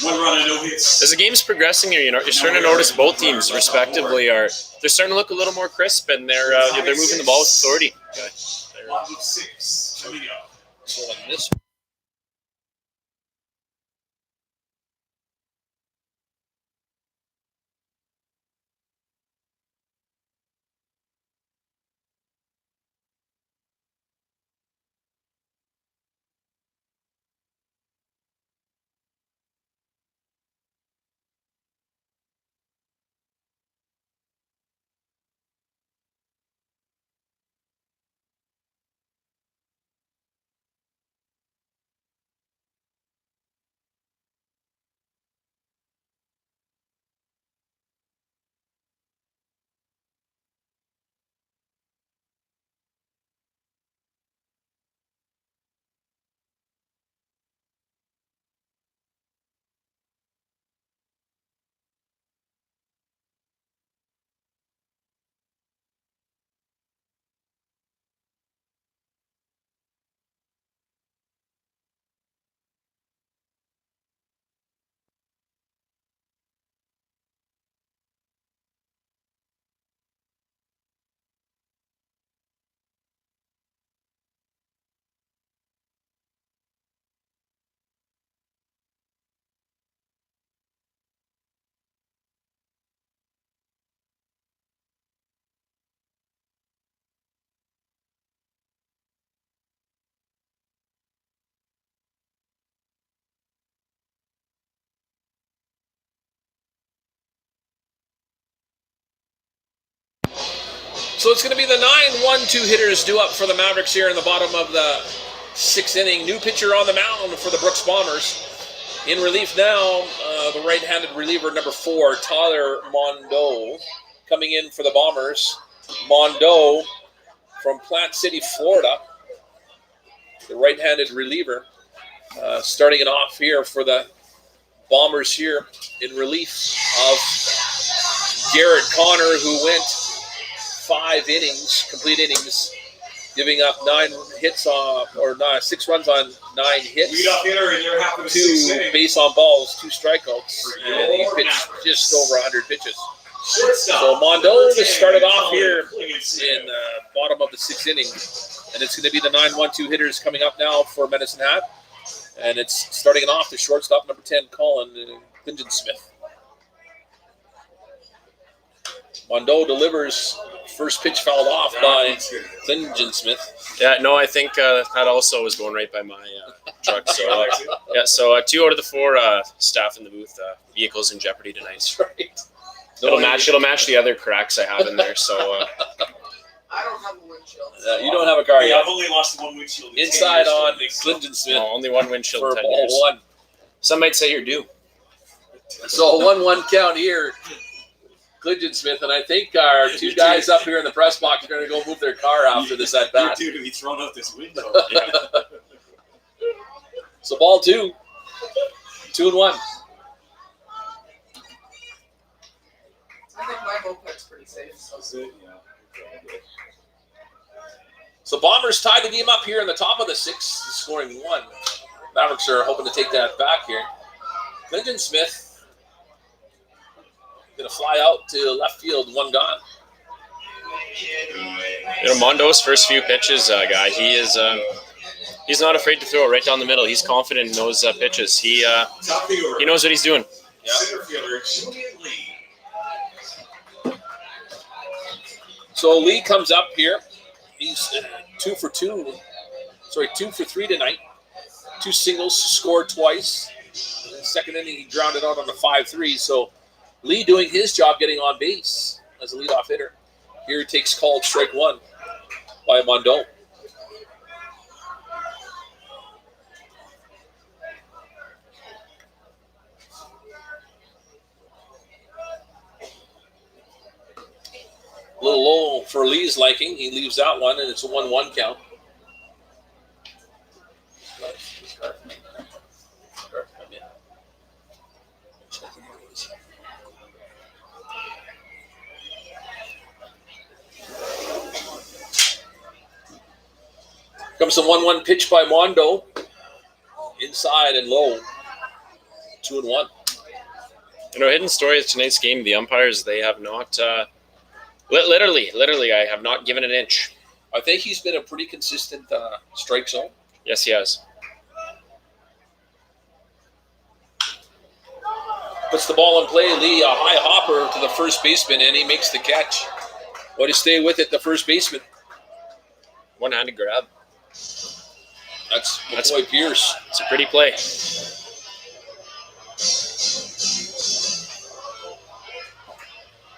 1 run and no hits. As the game's progressing here, you're starting to notice both teams, respectively, they're starting to look a little more crisp, and they're moving the ball with authority. Bottom of 6 coming up. So in this So it's going to be the 9-1-2 hitters due up for the Mavericks here in the bottom of the 6th inning. New pitcher on the mound for the Brooks Bombers. In relief now, the right-handed reliever number 4, Tyler Mondo, coming in for the Bombers. Mondo from Plant City, Florida, the right-handed reliever, starting it off here for the Bombers here in relief of Garrett Connor, who went 5 innings, complete innings, giving up 6 runs on 9 hits, Leadoff hitter in your half of the 6th 2 inning. base on balls, 2 strikeouts, and he pitched just over 100 pitches. Shortstop, So Mondo number 10, has started off Colin here Klingenstein. in the bottom of the 6th inning, and it's going to be the 9-1-2 hitters coming up now for Medicine Hat, and it's starting it off the shortstop number 10, Colin Klingenstein. Mondo delivers. First pitch fouled off by Klingenstein. Yeah, no, I think that also was going right by my truck. So, yeah, so 2 out of the 4 staff in the booth, vehicles in jeopardy tonight. That's right. It'll match the other cracks I have in there. So, I don't have a windshield. You don't have a car Yeah, yet. I've only lost 1 windshield. in 10 Inside years, on so- Klingenstein no, only 1 windshield for in 10 ball years. 1. Some might say you're due. So a 1-1 count here. Klingenstein, and I think our 2 guys up here in the press box are going to go move their car after this at You're bat. due to be thrown out this window. So ball 2. 2-1. I think my moped's pretty safe. So. That's it, yeah. So Bombers tied the game up here in the top of the 6th, scoring 1. Mavericks are hoping to take that back here. Klingenstein going to fly out to left field, 1 gone. You know, Mondo's first few pitches, guy, he is he's not afraid to throw it right down the middle. He's confident in those pitches. He Top of the order. knows what he's doing. Yeah. Center fielder Julian Lee. So Lee comes up here. He's 2 for 3 tonight. 2 singles, scored twice. In the 2nd inning, he grounded out on the 5-3. So Lee doing his job getting on base as a leadoff hitter. Here he takes called strike 1 by Mondo. A little low for Lee's liking. He leaves that one, and it's a 1-1 count. Comes the 1-1 pitch by Mondo. Inside and low. 2-1. You know, hidden story of tonight's game, the umpires, they have not, literally, I have not given an inch. I think he's been a pretty consistent strike zone. Yes, he has. Puts the ball in play. Lee, a high hopper to the first baseman, and he makes the catch. Way to stay with it, the first baseman. One-handed grab. That's Mccoy Pierce. It's a pretty play.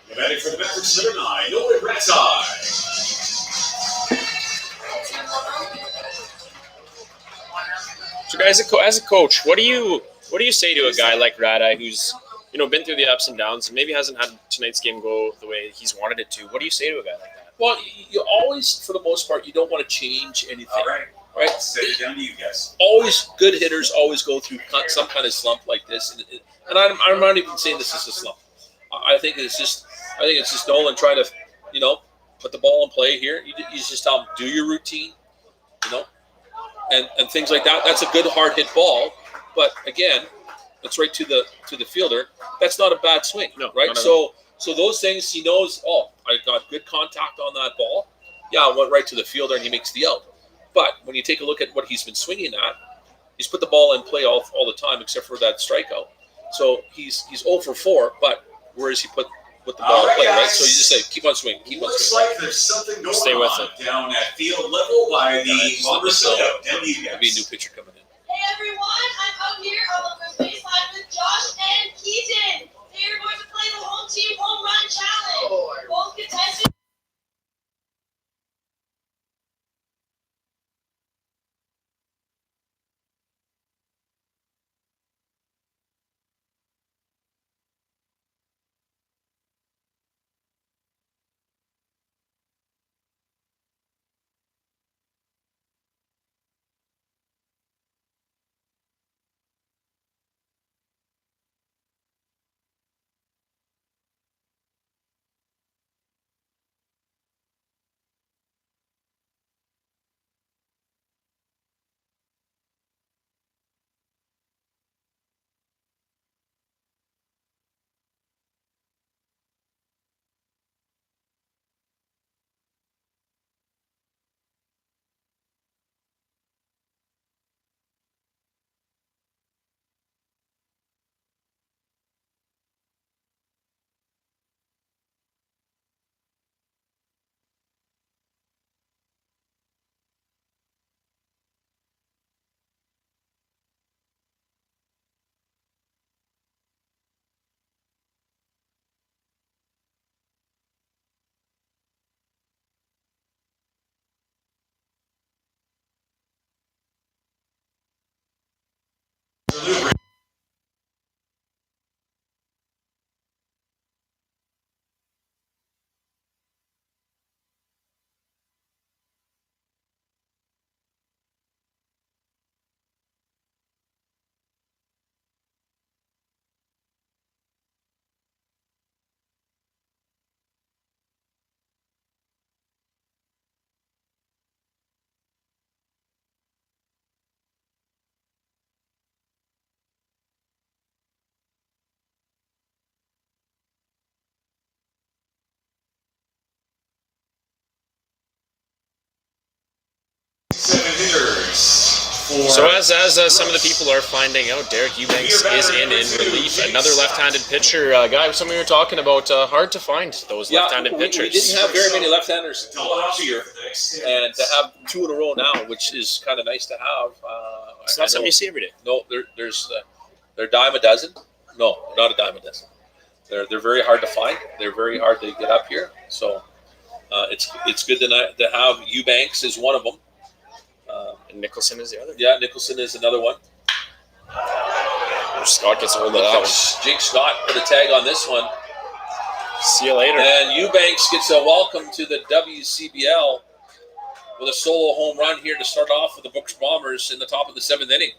The batting for the Mavericks, number 9, Nolan Ratsai. So, guys, as a coach, what do you say to a guy like Radai who's been through the ups and downs and maybe hasn't had tonight's game go the way he's wanted it to? What do you say to a guy like that? Well, you always, for the most part, you don't want to change anything. All right. Right? Set it down to you guys. Always, good hitters always go through some kind of slump like this, and I'm not even saying this is a slump. I think it's just Nolan trying to, put the ball in play here. You just tell him, do your routine, and things like that. That's a good hard hit ball, but again, it's right to the fielder. That's not a bad swing, No, right? not at all. So those things he knows. Oh, I got good contact on that ball. Yeah, I went right to the fielder and he makes the out. But when you take a look at what he's been swinging at, he's put the ball in play all the time except for that strikeout. So he's 0 for 4, but where is he put the ball in play, right? So you just say, keep on swinging, keep on Looks swinging. like there's something going Stay with on down at field level by the Bombers setup. Down to you There'll be a new guys. pitcher coming in. Hey everyone, I'm out here on the first baseline with Josh and Keaton. They are going to play the home team home run challenge. Both contestants for. So as some of the people are finding out, Derek Eubanks is in relief. Another left-handed pitcher. Guy, something we were talking about. Hard to find those left-handed pitchers. We didn't have very many left-handers last year, and to have 2 in a row now, which is kind of nice to have. It's not something you see every day. No, they're a dime a dozen. No, not a dime a dozen. They're very hard to find. They're very hard to get up here. So it's good to have Eubanks as one of them. And Nicholson is the other. Yeah, Nicholson is another one. Scott gets a hold of that one. Jake Scott put a tag on this one. See you later. And Eubanks gets a welcome to the WCBL with a solo home run here to start off with the Brooks Bombers in the top of the 7th inning.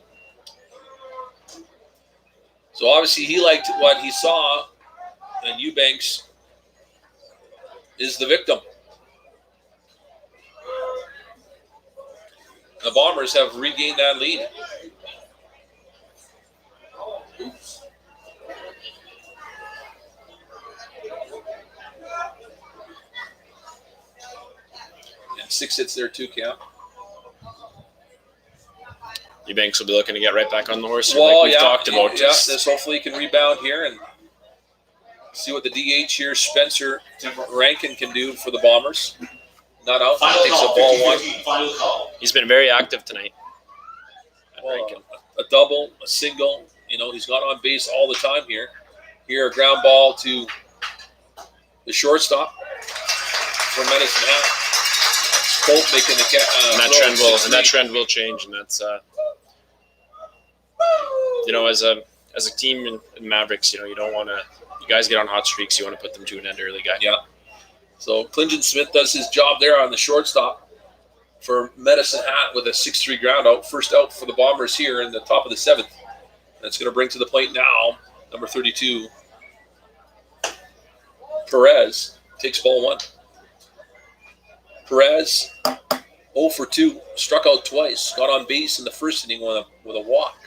So obviously he liked what he saw, and Eubanks is the victim. The Bombers have regained that lead. Oops. And 6 hits there too, Cam. Eubanks will be looking to get right back on the horse. Well, like we've talked about. Yeah, this hopefully he can rebound here and see what the DH here, Spencer Rankin, can do for the Bombers. Not out. Final Takes call, a ball 1. 50-50, final call. He's been very active tonight. Well, a double, a single. You know, he's got on base all the time here. Here, a ground ball to the shortstop for Medicine Hat. Colt making the And that trend will change, and that's as a team in Mavericks, you don't want to. You guys get on hot streaks, you want to put them to an end early, guy. Yeah. So Clinton Smith does his job there on the shortstop for Medicine Hat with a 6-3 ground out. First out for the Bombers here in the top of the 7th. That's going to bring to the plate now, number 32, Perez. Takes ball 1. Perez, 0 for 2, struck out twice, got on base in the first inning with a walk.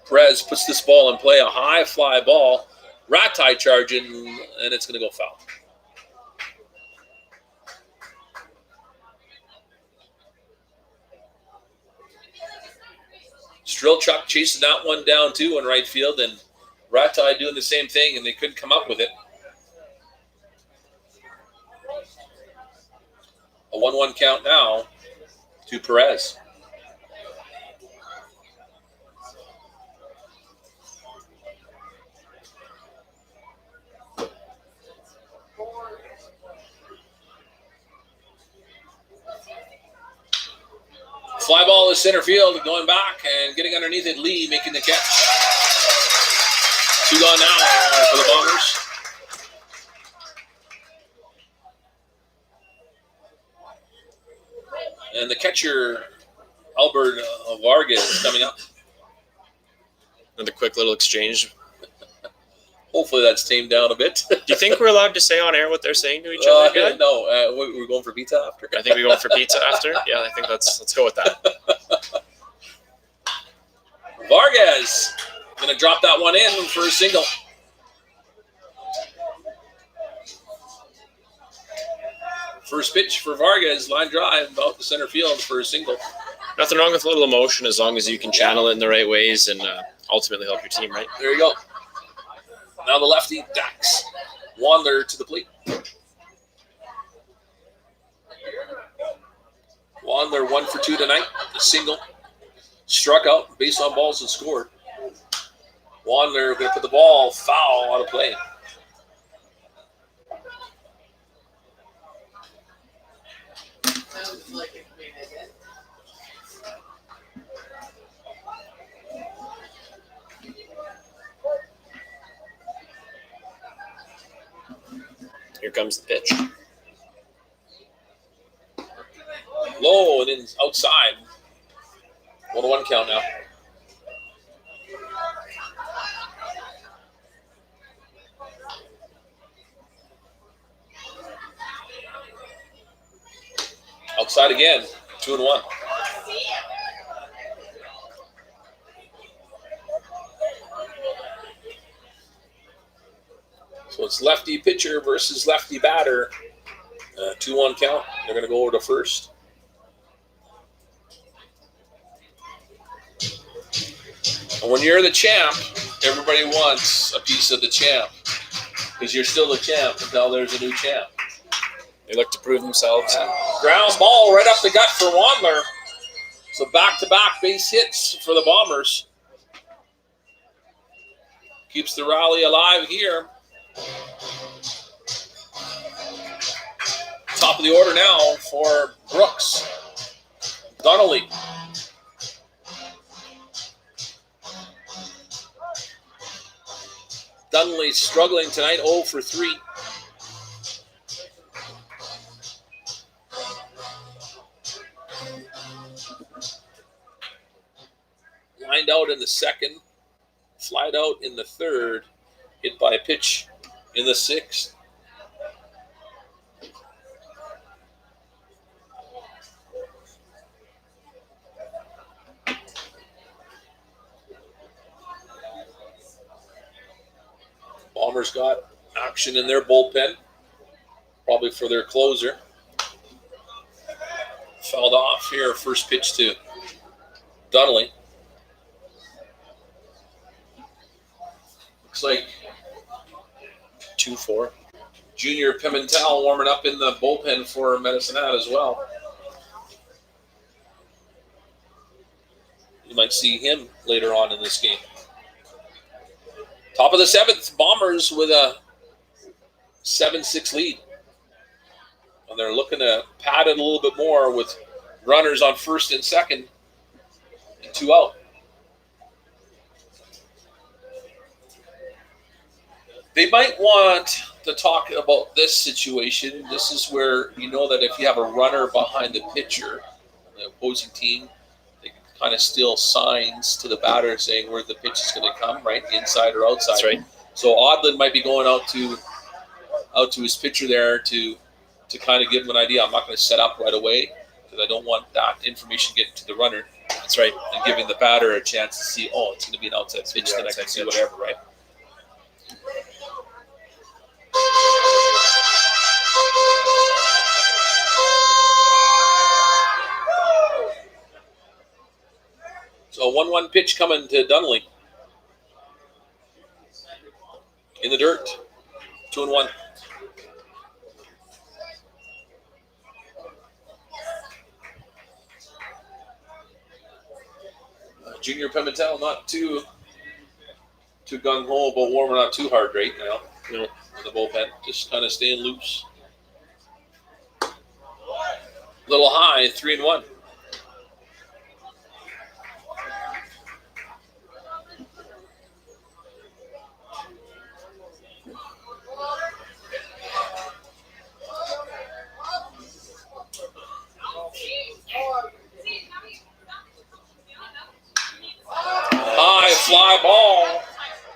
Perez puts this ball in play, a high fly ball. Ratai charging, and it's going to go foul. Strelchuk chasing that one down, too, in right field, and Ratai doing the same thing, and they couldn't come up with it. A 1-1 count now to Perez. Fly ball to center field, going back and getting underneath it. Lee making the catch. 2 gone now for the Bombers. And the catcher, Albert Vargas, is coming up. Another quick little exchange. Hopefully that's tamed down a bit. Do you think we're allowed to say on air what they're saying to each other? Guy? No, we're going for pizza after. I think we're going for pizza after. Yeah, I think let's go with that. Vargas going to drop that one in for a single. First pitch for Vargas, line drive out the center field for a single. Nothing wrong with a little emotion as long as you can channel it in the right ways and ultimately help your team, right? There you go. Now the lefty, Dax Wandler to the plate. Wandler 1 for 2 tonight. A single. Struck out, base on balls and scored. Wandler going to put the ball foul out of play. Sounds like it made a hit. Here comes the pitch. Low and in outside. 1-1 count now. Outside again. 2-1. So it's lefty pitcher versus lefty batter. 2-1 count. They're going to go over to first. When you're the champ, everybody wants a piece of the champ because you're still the champ until there's a new champ. They look to prove themselves. Ground ball right up the gut for Wandler. So back-to-back base hits for the Bombers. Keeps the rally alive here. Top of the order now for Brooks. Donnelly. Donnelly struggling tonight, 0 for 3. Lined out in the second, flied out in the third, hit by a pitch in the sixth. Bombers got action in their bullpen, probably for their closer. Fouled off here, first pitch to Donnelly. Looks like 2-4. Junior Pimentel warming up in the bullpen for Medicine Hat as well. You might see him later on in this game. Top of the seventh, Bombers with a 7-6 lead. And they're looking to pad it a little bit more with runners on first and second and 2 out. They might want to talk about this situation. This is where you know that if you have a runner behind the pitcher, the opposing team, they can kind of steal signs to the batter saying where the pitch is going to come, right, inside or outside. That's right. So Adlon might be going out to his pitcher there to kind of give him an idea. I'm not going to set up right away because I don't want that information getting to the runner. That's right. And giving the batter a chance to see, oh, it's going to be an outside pitch, then I can see whatever, right? So 1-1 pitch coming to Donnelly. In the dirt. 2-1. Junior Pimentel not too gung-ho about warming up too hard right now. You know, in the bullpen. Just kind of staying loose. A little high, 3-1. High fly ball.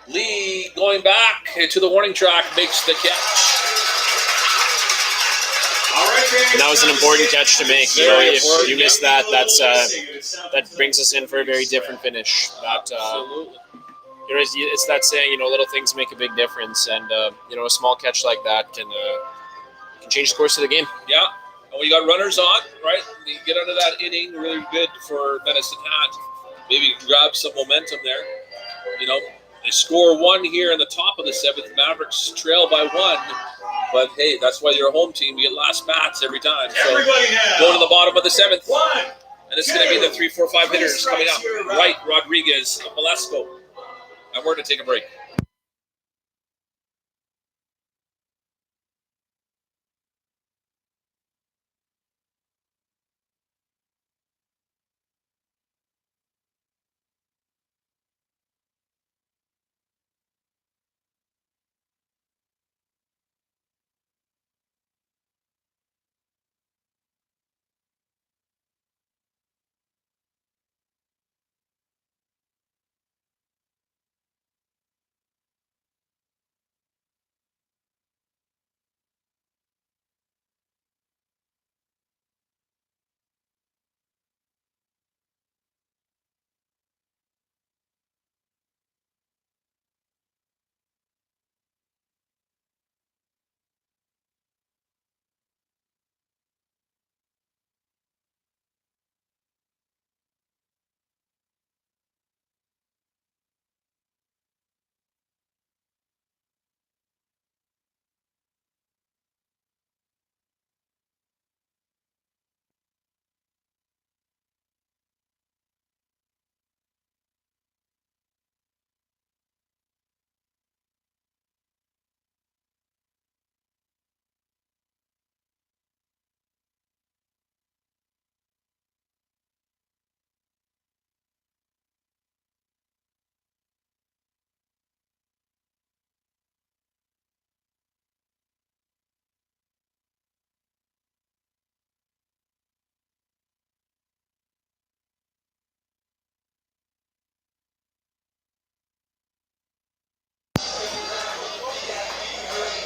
Lee going back to the warning track makes the catch. And that was an important catch to make. You know, if you miss that, that brings us in for a very different finish. Absolutely. It's that saying, you know, little things make a big difference, and you know, a small catch like that can change the course of the game. Yeah. And when you got runners on, right, you get out of that inning, really good for Medicine Hat. Maybe you can grab some momentum there. You know, they score 1 here in the top of the seventh. Mavericks trail by 1. But, hey, that's why you're a home team. You get last bats every time. So going to the bottom of the seventh. And it's going to be the 3, 4, 5 hitters coming up. Wright, Rodriguez, Valesco. And we're going to take a break.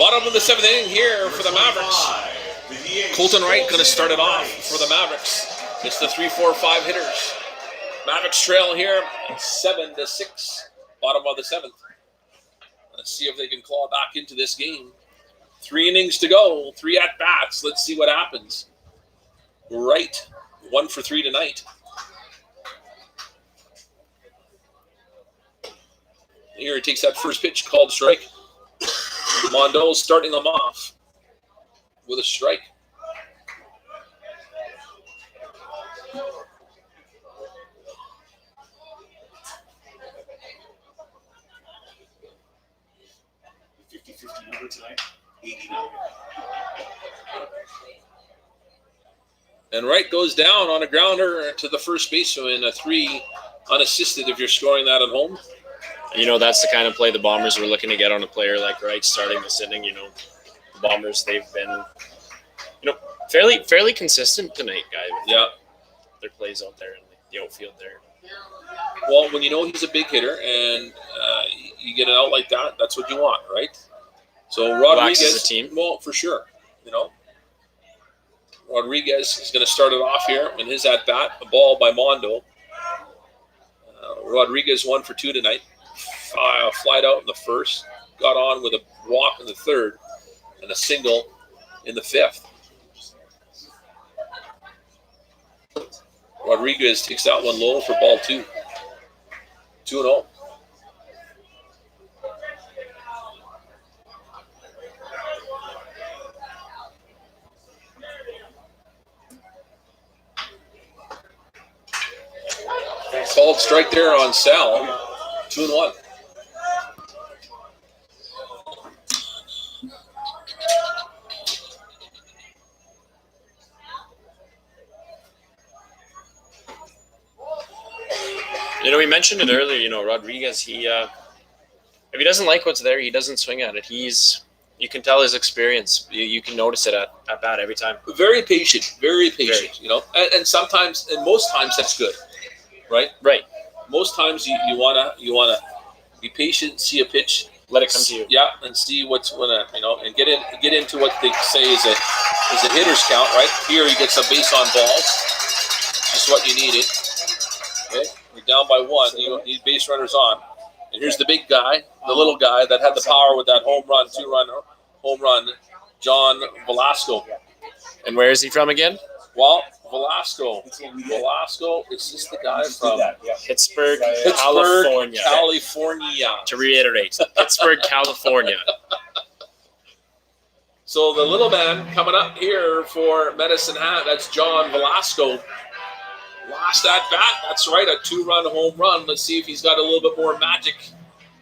Bottom of the 7th inning here for the Mavericks. Colton Wright going to start it off for the Mavericks. It's the 3-4-5 hitters. Mavericks trail here 7-6. Bottom of the 7th. Let's see if they can claw back into this game. 3 innings to go. 3 at-bats. Let's see what happens. Wright, 1 for 3 tonight. Here he takes that first pitch, called strike. Mondo starting them off with a strike. Tonight, 89. And Wright goes down on a grounder to the first baseman, a 3 unassisted if you're scoring that at home. You know, that's the kind of play the Bombers were looking to get on a player like Wright starting this inning. You know, the Bombers, they've been, fairly consistent tonight, guy. Yeah. Their plays out there in the outfield there. Well, when you know he's a big hitter and you get it out like that, that's what you want, right? So Rodriguez, Relaxes the team. well, for sure, Rodriguez is going to start it off here in his at-bat, a ball by Mondo. Rodriguez 1 for 2 tonight. Flied out in the first, got on with a walk in the third, and a single in the 5th. Rodriguez takes that one low for ball 2. 2-0. Called strike there on Sal. 2-1. We mentioned it earlier, Rodriguez, he if he doesn't like what's there, he doesn't swing at it. You can tell his experience. You can notice it at bat every time. Very patient, and sometimes, and most times that's good, right? Right. Most times you wanna be patient, see a pitch, let it come to you. Yeah, and see what's gonna, and get into what they say is a hitter's count, right? Here he gets a base on balls, just what you needed. Okay, we're down by 1. You need base runners on, and here's the big guy, the little guy that had the power with that home run, 2-run home run, John Velasco. And where is he from again? Well, Velasco, it's just the guy from Pittsburgh, California. To reiterate, Pittsburgh, California. So the little man coming up here for Medicine Hat, that's John Velasco. Last at bat, that's right, a 2-run home run. Let's see if he's got a little bit more magic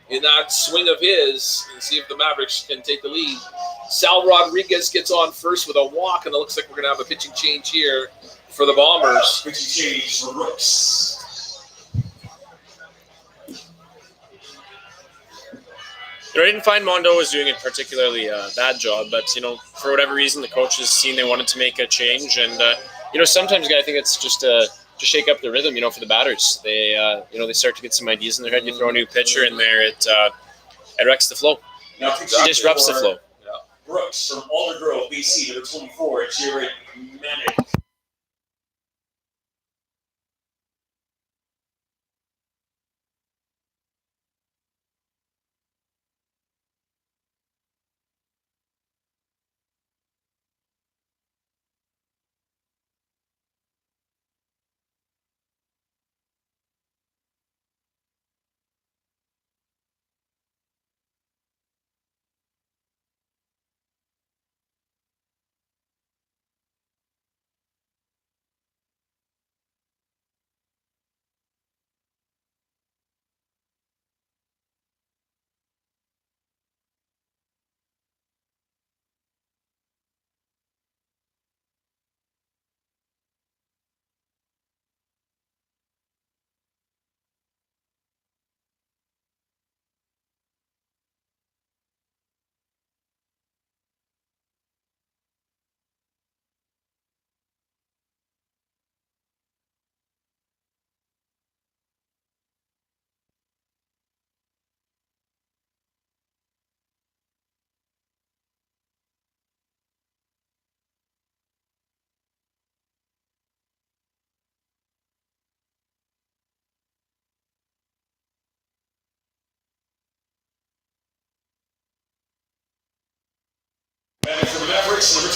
in that swing of his, and see if the Mavericks can take the lead. Sal Rodriguez gets on first with a walk, and it looks like we're going to have a pitching change here for the Bombers. Pitching change for Brooks. I didn't find Mondo was doing a particularly bad job, but, for whatever reason, the coaches seen they wanted to make a change. And, sometimes, I think it's just to shake up the rhythm, for the batters. They, they start to get some ideas in their head. You throw a new pitcher in there, it wrecks the flow. It disrupts the flow. Brooks from Alder Grove, BC, number 24, Jared Manick.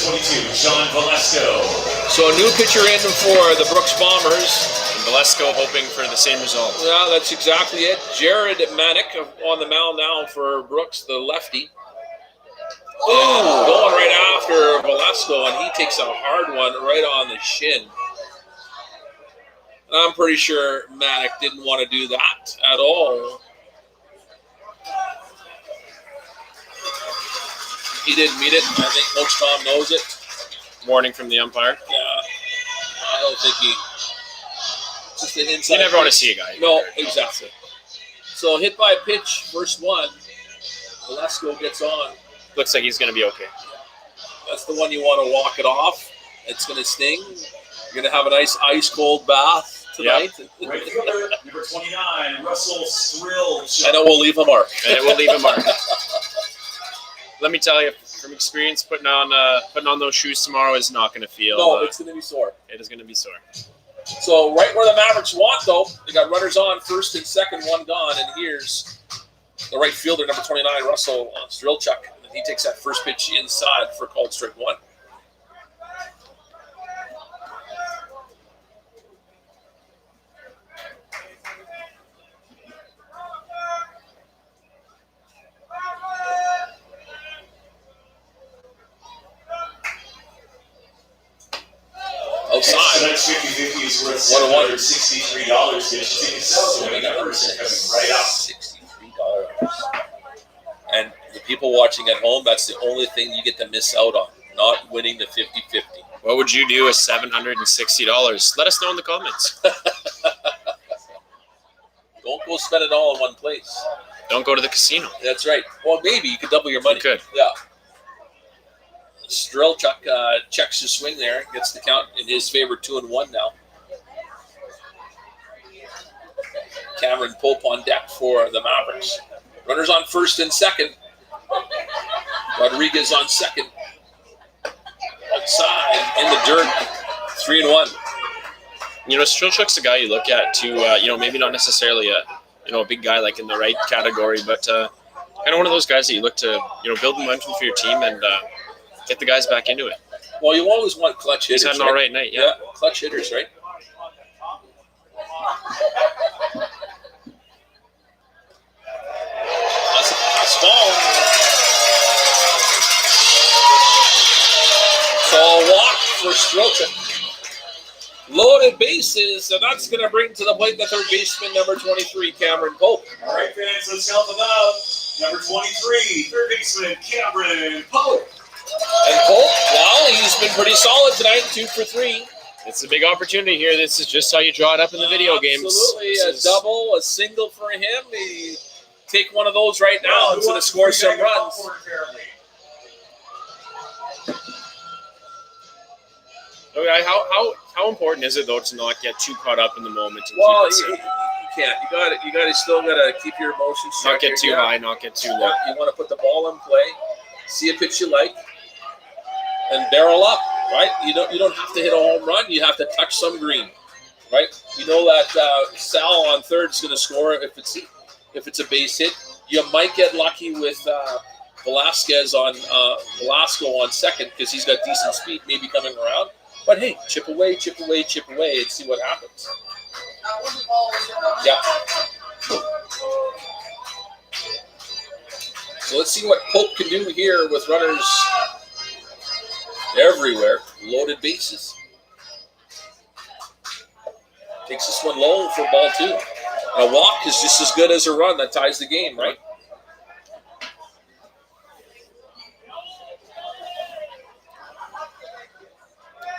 22, Sean Valesco. So a new pitcher in for the Brooks Bombers. And Valesco hoping for the same result. Yeah, that's exactly it. Jared Manick on the mound now for Brooks, the lefty. And going right after Valesco, and he takes a hard one right on the shin. I'm pretty sure Manick didn't want to do that at all. He didn't mean it. I think Coach Tom knows it. Warning from the umpire. Yeah. I don't think he... Just an inside You never want to pitch. see a guy. No, exactly. So hit by a pitch, first one. Valesco gets on. Looks like he's going to be okay. That's the one you want to walk it off. It's going to sting. You're going to have a nice ice-cold bath tonight. Right fielder, number 29, Russell Strillchuk. And it will leave a mark. And it will leave a mark. Let me tell you, from experience, putting on those shoes tomorrow is not going to feel. No, it's going to be sore. It is going to be sore. So right where the Mavericks want, though, they got runners on, first and second, one gone, and here's the right fielder, number 29, Russell Strillchuk. And he takes that first pitch inside for called strike one. Outside. Tonight's 50-50 is worth $101. $763. Get your tickets out. So many numbers are coming right up. $63. And the people watching at home, that's the only thing you get to miss out on, not winning the 50-50. What would you do with $760? Let us know in the comments. Don't go spend it all in one place. Don't go to the casino. That's right. Well, maybe you could double your money. You could. Yeah. Strelchuk checks his swing there, gets the count in his favor, 2-1 now. Cameron Pope on deck for the Mavericks. Runners on first and second. Rodriguez on second. Outside in the dirt, 3-1. You know, Strelchuk's a guy you look at too. Maybe not necessarily a big guy like in the right category, but kind of one of those guys that you look to build momentum for your team and get the guys back into it. Well, you always want clutch hitters. He's had an all right night, yeah. Clutch hitters, right? That's a pass ball. So a walk for Strelchuk. Loaded bases, and that's going to bring to the plate the third baseman, number 23, Cameron Pope. All right, fans, let's help him out. Number 23, third baseman, Cameron Pope. And Pope, well, he's been pretty solid tonight, 2 for 3. It's a big opportunity here. This is just how you draw it up in the video games. Absolutely, a double, a single for him. He take one of those right now and to score some runs. Okay, how important is it though to not get too caught up in the moment and Well, keep it you simple? can't. You got to still got to keep your emotions Not checked get too here. high, not get too low. Yeah, you want to put the ball in play, see a pitch you like, and barrel up. Right? You don't have to hit a home run. You have to touch some green. Right? You know that Sal on third is going to score if it's a base hit. You might get lucky with Velasco on second because he's got decent speed, maybe coming around. But hey, chip away, and see what happens. Yeah. So let's see what Pope can do here with runners everywhere, loaded bases. Takes this one low for ball 2. And a walk is just as good as a run. That ties the game, right?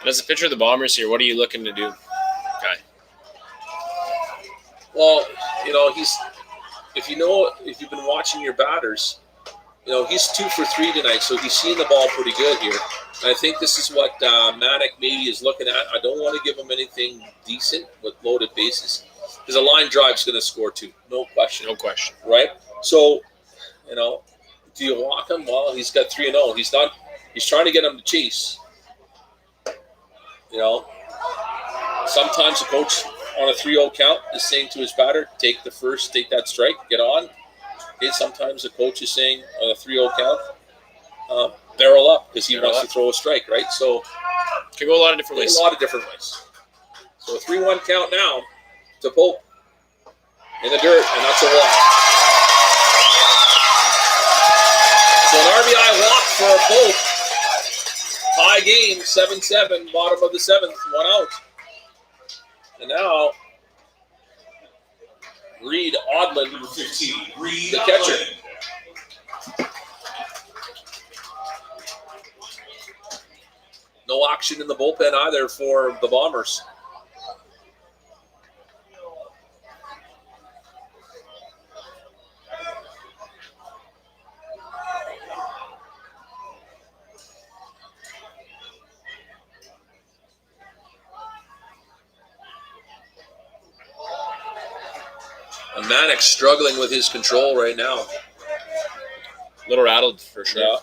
And as a pitcher of the Bombers here, what are you looking to do, guy? Well, if you've been watching your batters, he's 2 for 3 tonight, so he's seeing the ball pretty good here. And I think this is what Manick maybe is looking at. I don't want to give him anything decent with loaded bases because a line drive's going to score 2, no question. No question. Right? So, do you walk him? Well, he's got 3-0. He's trying to get him to chase. Sometimes the coach on a 3-0 count is saying to his batter, take the first, take that strike, get on. Okay, sometimes the coach is saying on a 3-0 count, barrel up because he wants to throw a strike, right? So Can go a lot of different ways. a lot of different ways. So a 3-1 count now to Pope in the dirt, and that's a walk. So an RBI walk for Pope. Tie game, 7-7, bottom of the 7th, 1 out. And now Reed Adlon, Number 15, Reed the catcher. Adlon. No action in the bullpen either for the Bombers. And Maddox struggling with his control right now. A little rattled for sure. Yeah.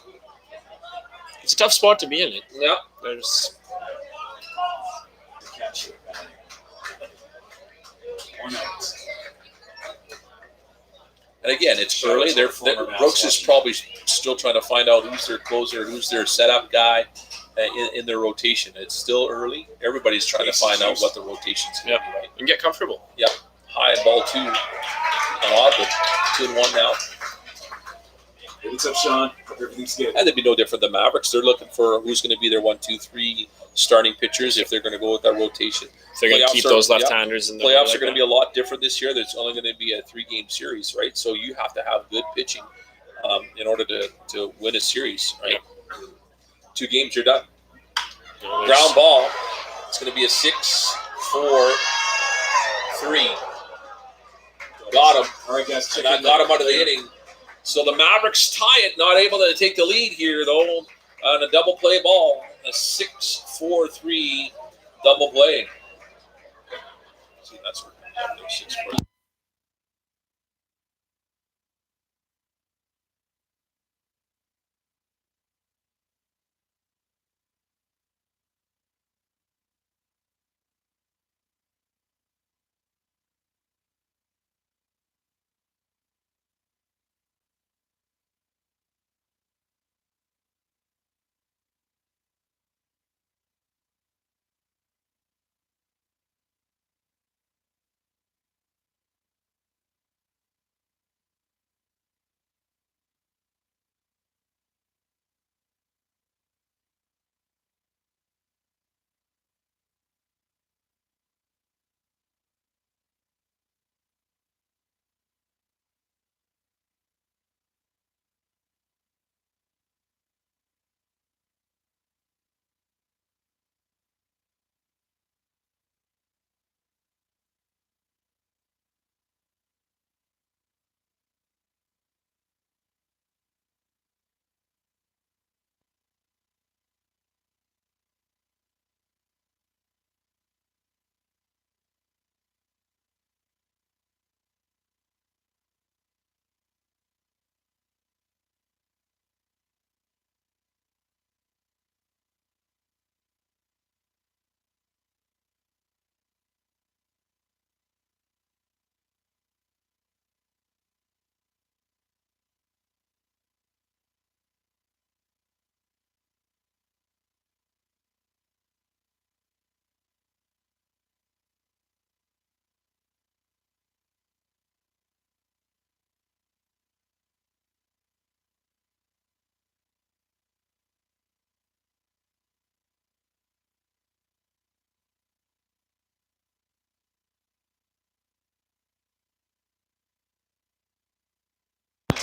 It's a tough spot to be in. Yeah. There's Catcher. 1 out. And again, it's Shout out early. to our former Brooks is mascot. probably still trying to find out who's their closer, who's their setup guy in their rotation. It's still early. Everybody's trying to find out what the rotation's going to be, right? and get comfortable. Yep. High and ball 2. And Oddwood. 2-1 now. Hey, what's up, Sean? Hope everything's good. And they'd be no different than Mavericks. They're looking for who's going to be their 1, 2, 3 starting pitchers if they're going to go with that rotation. If they're going to Playoffs keep are- those yeah. left-handers in the Playoffs are going to be a lot different this year. There's only going to be a 3-game series, right? So you have to have good pitching in order to win a series, right? 2 games, you're done. Ground ball. It's going to be a 6-4-3. Got him. All right, guys. And that got him out of the inning. So the Mavericks tie it, not able to take the lead here, though, on a double play ball. A 6-4-3 double play. See, that's what 6-4.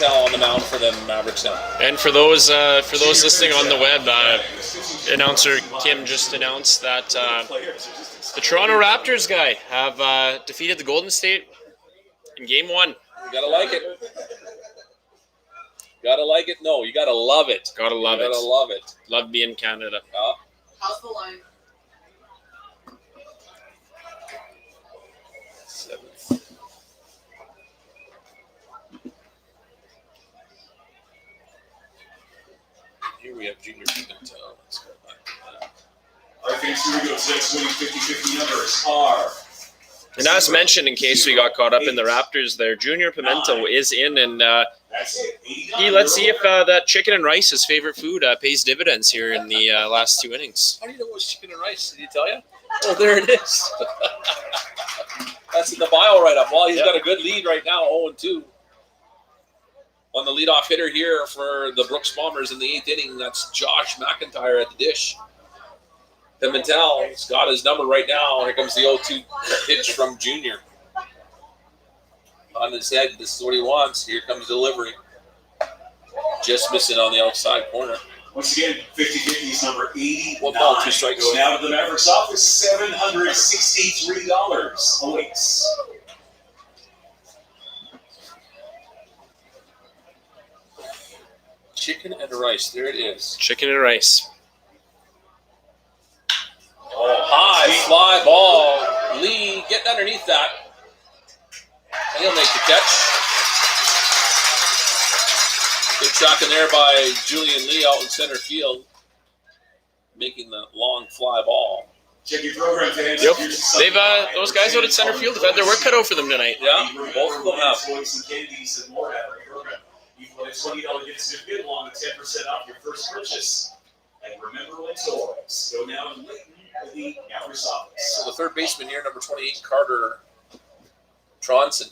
On the mound for the Mavericks now. And for those listening on the web, announcer Kim just announced that the Toronto Raptors guy have defeated the Golden State in Game 1. You gotta like it. Gotta like it. No, you gotta love it. Gotta love it. Gotta love it. Love being Canada. How's the line? 7th. Here we have Junior Pimentel. Let's go back to that. All right, thanks. Here we go. Tonight's winning 50-50 numbers are And as mentioned, in case we got caught up in the Raptors there, Junior Pimento is in, and let's see if that chicken and rice, his favorite food, pays dividends here in the last 2 innings. How do you know it was chicken and rice? Did he tell you? Oh, there it is. That's in the bio write-up. Well, he's got a good lead right now, 0-2. On the leadoff hitter here for the Brooks Bombers in the 8th inning, that's Josh McIntyre at the dish. Pimentel's got his number right now. Here comes the 0-2 pitch from Junior. On his head, this is what he wants. Here comes delivery. Just missing on the outside corner. Once again, 50-50's number 89. 1 ball, 2 strikes. Going out of the Mavericks office, $763 awaits. Chicken and rice. There it is. Chicken and rice. Oh, high fly ball. Lee getting underneath that. And he'll make the catch. Good tracking there by Julian Lee out in center field. Making the long fly ball. Check your program, fans. Yep. They've those guys out at center field have had their work cut out for them tonight. Yeah, both of them have. Some candies and more at our program. You can win a $20 gift certificate along with 10% off your first purchase. And remember when toys go now in Layton at the Mavericks office. So the third baseman here, number 28, Carter Tronson.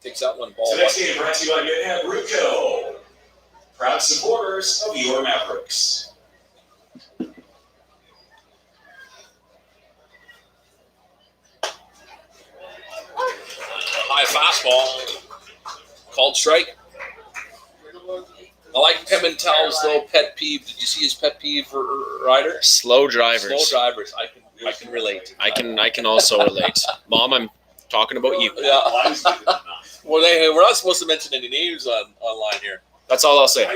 Takes that one ball. So next game brought to you by Ruco, proud supporters of your Mavericks. High fastball. Called strike. I like Pimentel's though pet peeve. Did you see his pet peeve for Ryder? Slow drivers. Slow drivers. I can relate. I can also relate. Mom, I'm talking about you. Yeah. Well, we're not supposed to mention any names online here. That's all I'll say.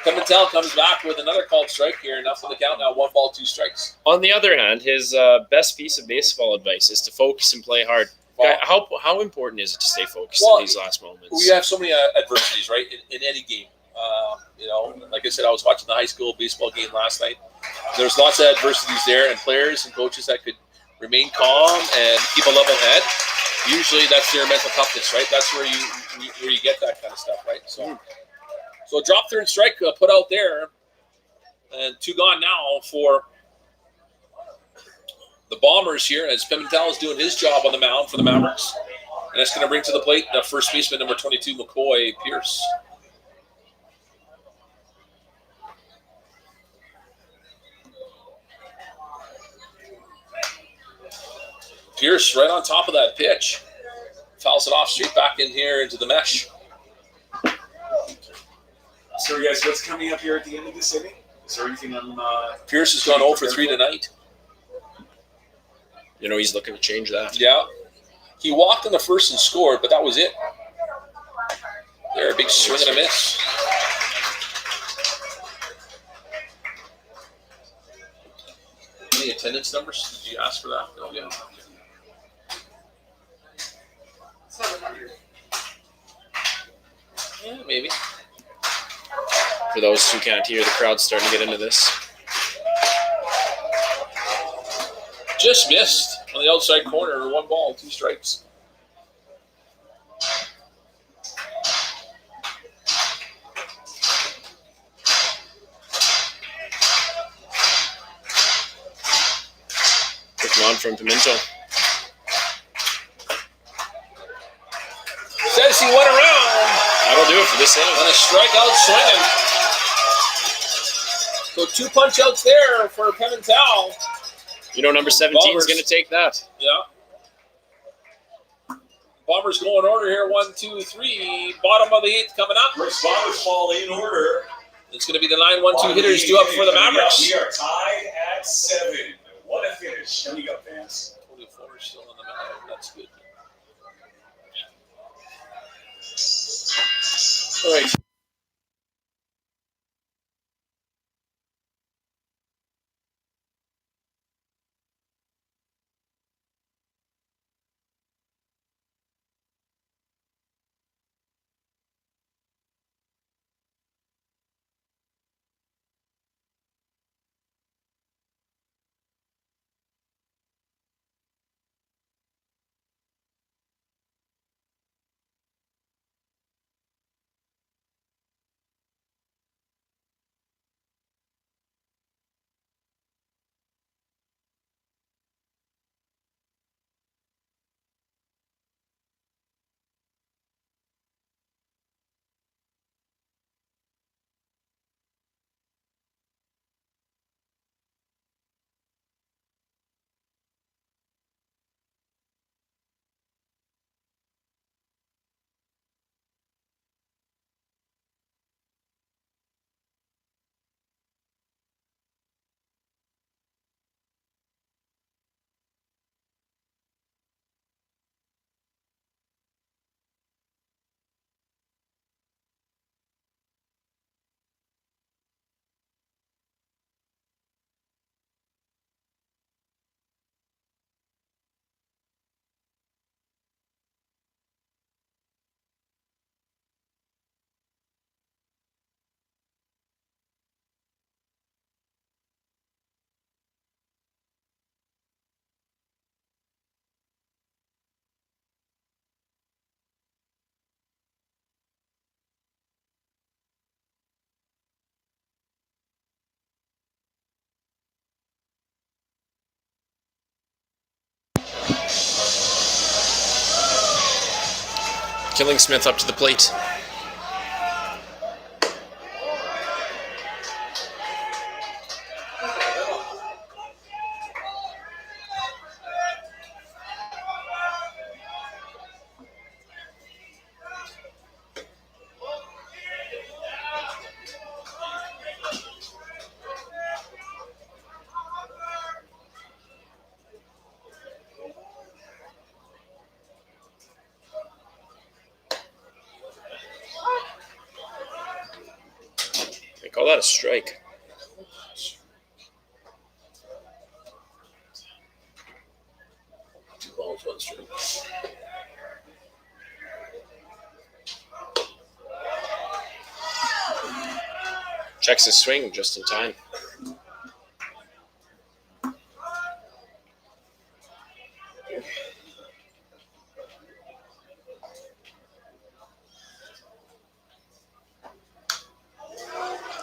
Pimentel comes back with another called strike here, and that's on the count now. 1 ball, 2 strikes. On the other hand, his best piece of baseball advice is to focus and play hard. Well, How important is it to stay focused in these last moments? We have so many adversities, right, in any game. Like I said, I was watching the high school baseball game last night. There's lots of adversities there, and players and coaches that could remain calm and keep a level head. Usually, that's their mental toughness, right? That's where you get that kind of stuff, right? So drop third strike put out there, and 2 gone now for the Bombers here, as Pimentel is doing his job on the mound for the Mavericks. And that's going to bring to the plate the first baseman, number 22, Mccoy Pierce. Pierce right on top of that pitch. Fouls it off straight back in here into the mesh. So, guys, what's coming up here at the end of this inning? Is there anything on Pierce has gone 0 for 3 tonight. He's looking to change that. Yeah. He walked in the first and scored, but that was it. There, a big swing and a miss. Any attendance numbers? Did you ask for that? No, yeah. 700. Yeah, maybe. For those who can't hear, the crowd's starting to get into this. Just missed on the outside corner. 1 ball, 2 strikes. Quick one from Pimento. Says he went around. That'll do it for this inning. And a strikeout swinging. So 2 punch outs there for Pimentel. Number 17 is going to take that. Yeah. Bombers go in order here. 1, 2, 3. Bottom of the 8th coming up. Brooks Bombers fall in order. It's going to be the 9-1-2 hitters due up for the Mavericks. We are tied at 7. What a finish. Coming up, fans. 24 is still on the mound. That's good. All right. Killingsmith up to the plate. They call that a strike. Two balls, one strike. Checks his swing just in time.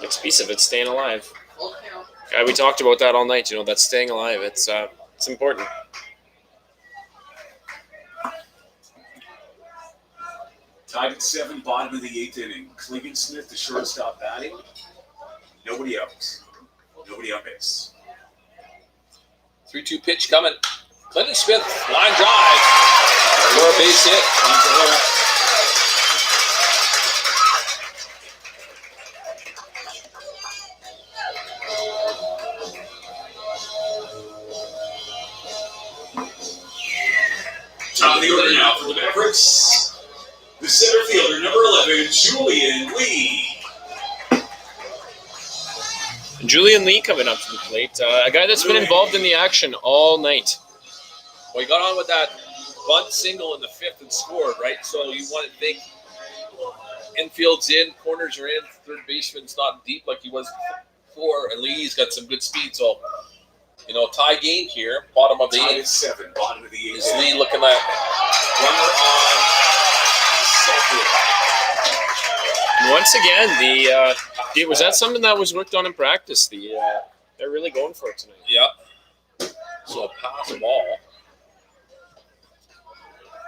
Next piece of it, staying alive. Full count. We talked about that all night. That's staying alive. It's important. Tied at 7, bottom of the 8th inning. Killingsmith, the shortstop, batting. Nobody out. Nobody on base. 3-2 pitch coming. Clinton Smith, line drive for a base hit. Top of the order now for the Mavericks. The center fielder, number 11, Julian Lee. Julian Lee coming up to the plate. A guy that's been involved in the action all night. Well, he got on with that bunt single in the 5th and scored, right? So you want to think infield's in, corners are in, third baseman's not deep like he was before, and Lee's got some good speed. So, tie game here, bottom of the Tied at 8th. 7, bottom of the 8th Is inning. Lee looking at Runner on second. And once again, was that something that was worked on in practice? They're really going for it tonight. Yep. So a pass ball.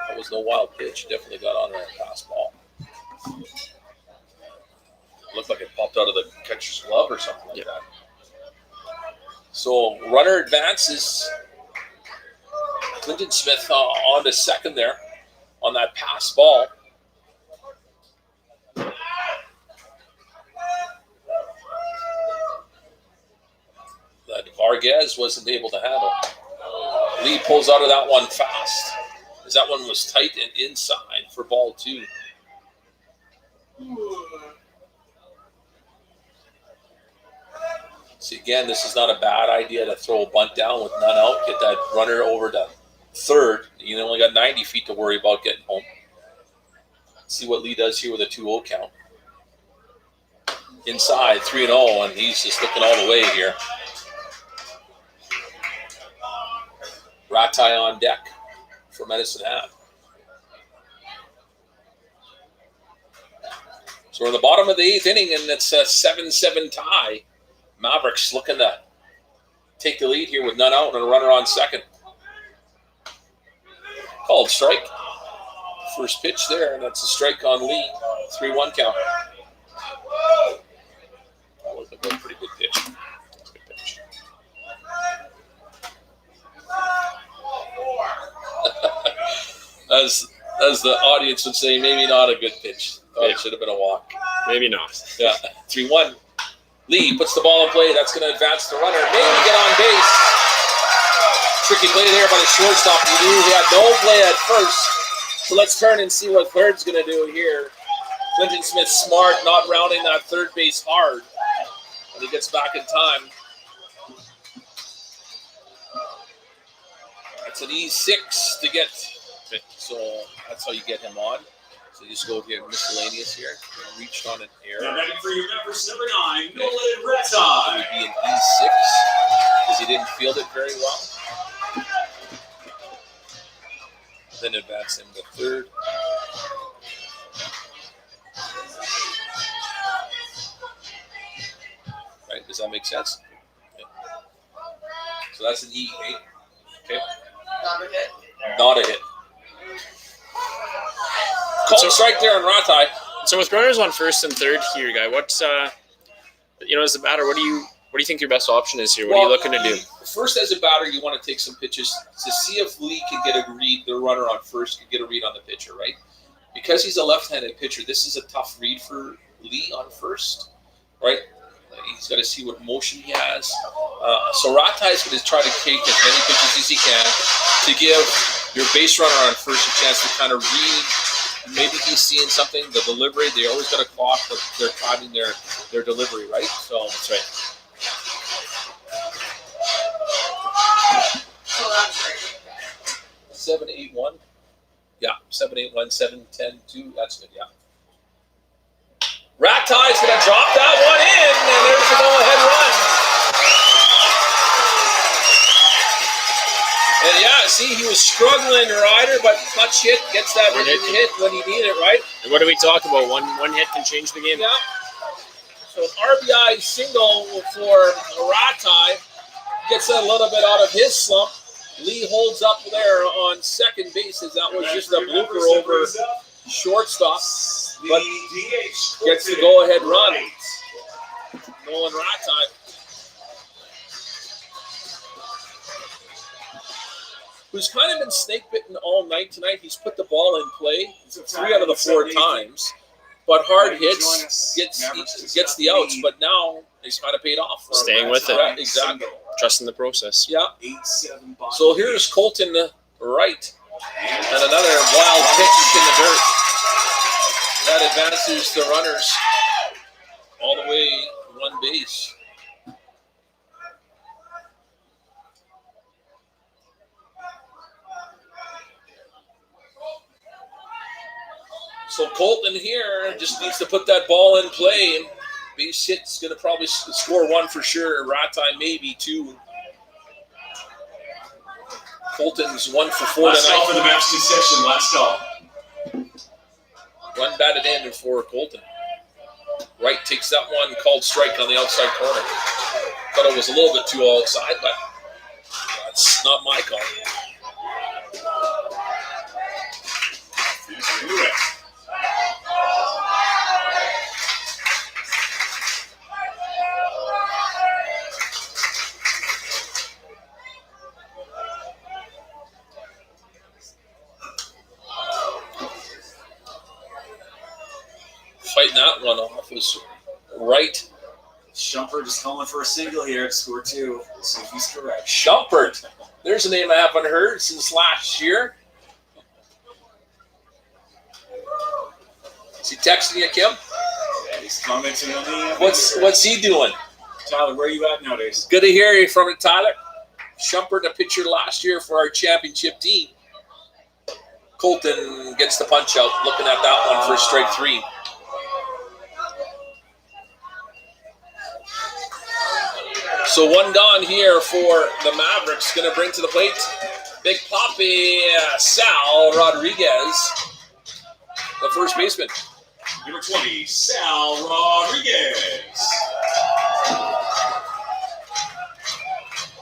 That was no wild pitch. Definitely got on there a pass ball. Looked like it popped out of the catcher's glove or something like that. So runner advances. Clinton Smith on to second there on that pass ball. That Vargas wasn't able to handle. Lee pulls out of that one fast, as that one was tight and inside for ball 2. See, again, this is not a bad idea to throw a bunt down with none out, get that runner over to third. You only got 90 feet to worry about getting home. See what Lee does here with a 2-0 count. Inside, 3-0, and he's just looking all the way here. Ratai on deck for Medicine Hat. So we're in the bottom of the 8th inning, and it's a 7-7 tie. Mavericks looking to take the lead here with none out and a runner on second. Called strike. First pitch there, and that's a strike on Lee. 3-1 count. That was a pretty good pitch. That's a good pitch. As the audience would say, maybe not a good pitch. Thought it should have been a walk. Maybe not. Yeah, 3-1. Lee puts the ball in play. That's going to advance the runner. Maybe get on base. Tricky play there by the shortstop. He knew he had no play at first. So let's turn and see what third's going to do here. Clinton Smith smart, not rounding that third base hard. And he gets back in time. That's an E6 to get. So that's how you get him on. So you just go here miscellaneous here. Reached on an error. Now ready for your members, number 9, Nolan It Ratai. would be an E6 because he didn't field it very well. Then advance him to third. Right? Does that make sense? Okay. So that's an E8. Okay. Not a hit. Not a hit. Called strike there on Ratai. So with runners on first and third here, guy, what's as a batter, what do you think your best option is here? What are you looking to do? First, as a batter, you want to take some pitches to see if Lee can get a read. The runner on first can get a read on the pitcher, right? Because he's a left-handed pitcher, this is a tough read for Lee on first, right? He's got to see what motion he has. So Ratai is going to try to take as many pitches as he can to give your base runner on first a chance to kind of read. Maybe he's seeing something, the delivery. They always got a clock, but they're timing their delivery, right? So that's right. So that's right. 7-8-1. Yeah, 7-8-1, 7-10-2. That's good, yeah. Ratai's going to drop that one in, and there's a go-ahead run. And yeah, see, he was struggling, Ryder, but clutch hit, gets that hit when he needed it, right? And what do we talk about? One hit can change the game. Yeah. So an RBI single for Ratai gets a little bit out of his slump. Lee holds up there on second base as that was just a blooper over shortstop, but gets the go-ahead run. Nolan Ratai. Who's kind of been snake-bitten all night tonight. He's put the ball in play 3 out of the 4 times, but hard hits, gets the outs, but now it's kind of paid off for him. Staying with it. Right, exactly. Trusting the process. Yeah. So here's Colton right. And another wild pitch in the dirt. That advances the runners all the way one base. So Colton here just needs to put that ball in play, and base hit's going to probably score 1 for sure. Ratai maybe 2. Colton's 1 for 4 last tonight. call for the match section. Last call. 1 batted in for Colton. Wright takes that one, called strike on the outside corner. Thought it was a little bit too outside, but that's not my call. Fighting that one off was Wright. Shumpert just calling for a single here to score 2. Let's see if he's correct. Shumpert. There's a name I haven't heard since last year. Is he texting you, Kim? Yeah, he's commenting on the What's he doing? Tyler, where are you at nowadays? Good to hear you from it, Tyler. Shumpert, a pitcher last year for our championship team. Colton gets the punch out, looking at that one for strike 3. So 1 gone here for the Mavericks. Going to bring to the plate Big Papi Sal Rodriguez, the first baseman. Number 20, Sal Rodriguez.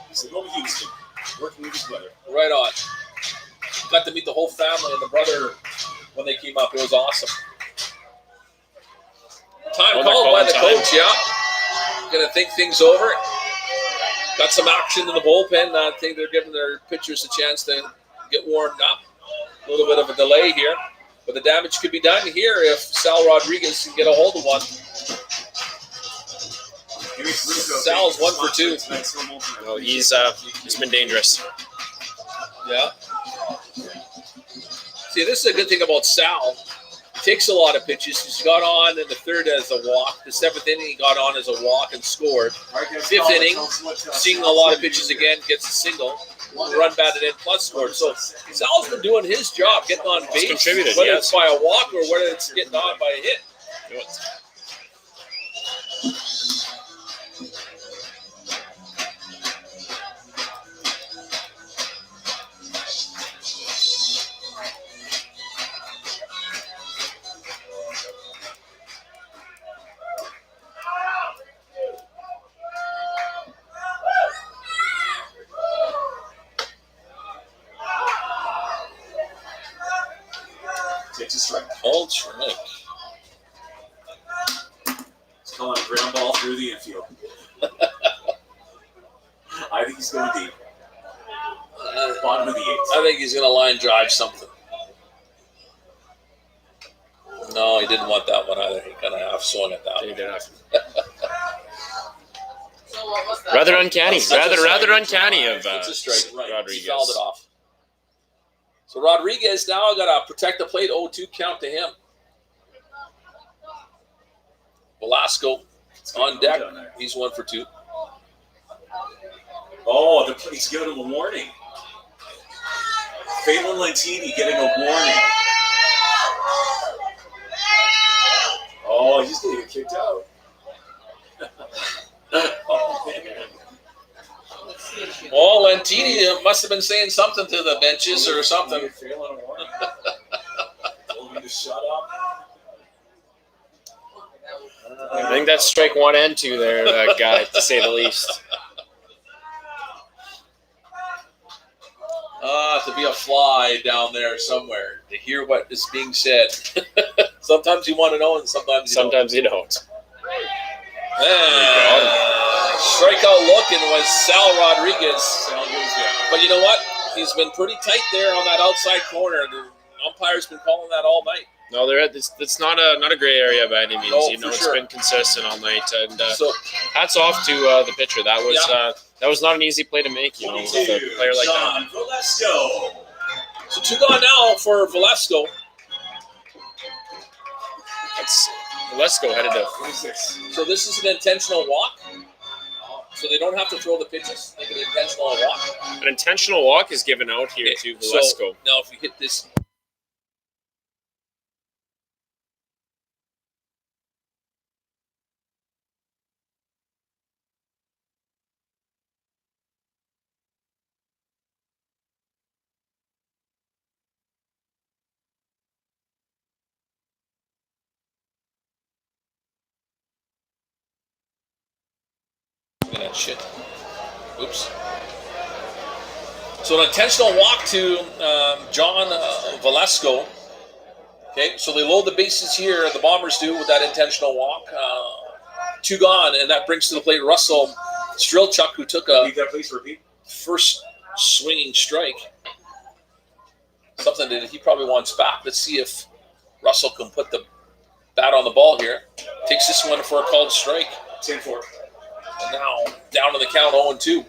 He's the home of Houston, working with his brother. Right on. Got to meet the whole family and the brother when they came up. It was awesome. Time called by the coach, yeah. Going to think things over. Got some action in the bullpen. I think they're giving their pitchers a chance to get warmed up. A little bit of a delay here. But the damage could be done here if Sal Rodriguez can get a hold of one. Sal's 1 for 2. No, he's been dangerous. Yeah. See, this is a good thing about Sal. He takes a lot of pitches. He's got on in the 3rd as a walk. The 7th inning, he got on as a walk and scored. 5th inning, seeing a lot of pitches again, gets a single. Run batted in plus scored. So Sal's been doing his job, getting on base, contributed, whether yes. it's by a walk or whether it's getting on by a hit. It's a strike. Called strike. He's calling a ground ball through the infield. I think he's going deep. Bottom of the eighth. I think he's going to line drive something. No, he didn't want that one either. He kind of half swung at that. He did not. So what was that? Rather uncanny. That's a Rather strike. uncanny of It's a strike. He Rodriguez. fouled it off. So Rodriguez now got to protect the plate. 0-2 count to him. Velasco on deck. He's 1 for 2. Oh, he's giving him a warning. Phelan Lentini getting a warning. Oh, he's going to get kicked out. Oh, man. Let's see if she- Well, Lentini must have been saying something to the benches or something. Phelan a warning. Told him to shut up. I think that's strike 1 and 2 there, that guy, to say the least. To be a fly down there somewhere, to hear what is being said. Sometimes you want to know and sometimes you Sometimes you don't. don't. Strikeout looking was Sal Rodriguez. Sal goes down. But you know what? He's been pretty tight there on that outside corner. The umpire's been calling that all night. No, it's not a gray area by any means. No, You know, for it's sure. been consistent all night. And So hats off to the pitcher. That was not an easy play to make. You know, with a 22, player like that. John Valesco. So 2 gone now for Velasco. That's Lesko headed to 26. So this is an intentional walk. So they don't have to throw the pitches. They can intentional walk. an intentional walk is given out here to Velasco. So now if you hit this. That shit. Oops. So an intentional walk to John Velasco. Okay, so they load the bases here. The Bombers do with that intentional walk. 2 gone, and that brings to the plate Russell Strelchuk, who took a Repeat that, please. Repeat. first swinging strike. Something that he probably wants back. Let's see if Russell can put the bat on the ball here. Takes this one for a called strike. 10-4. And now down to the count 0-2.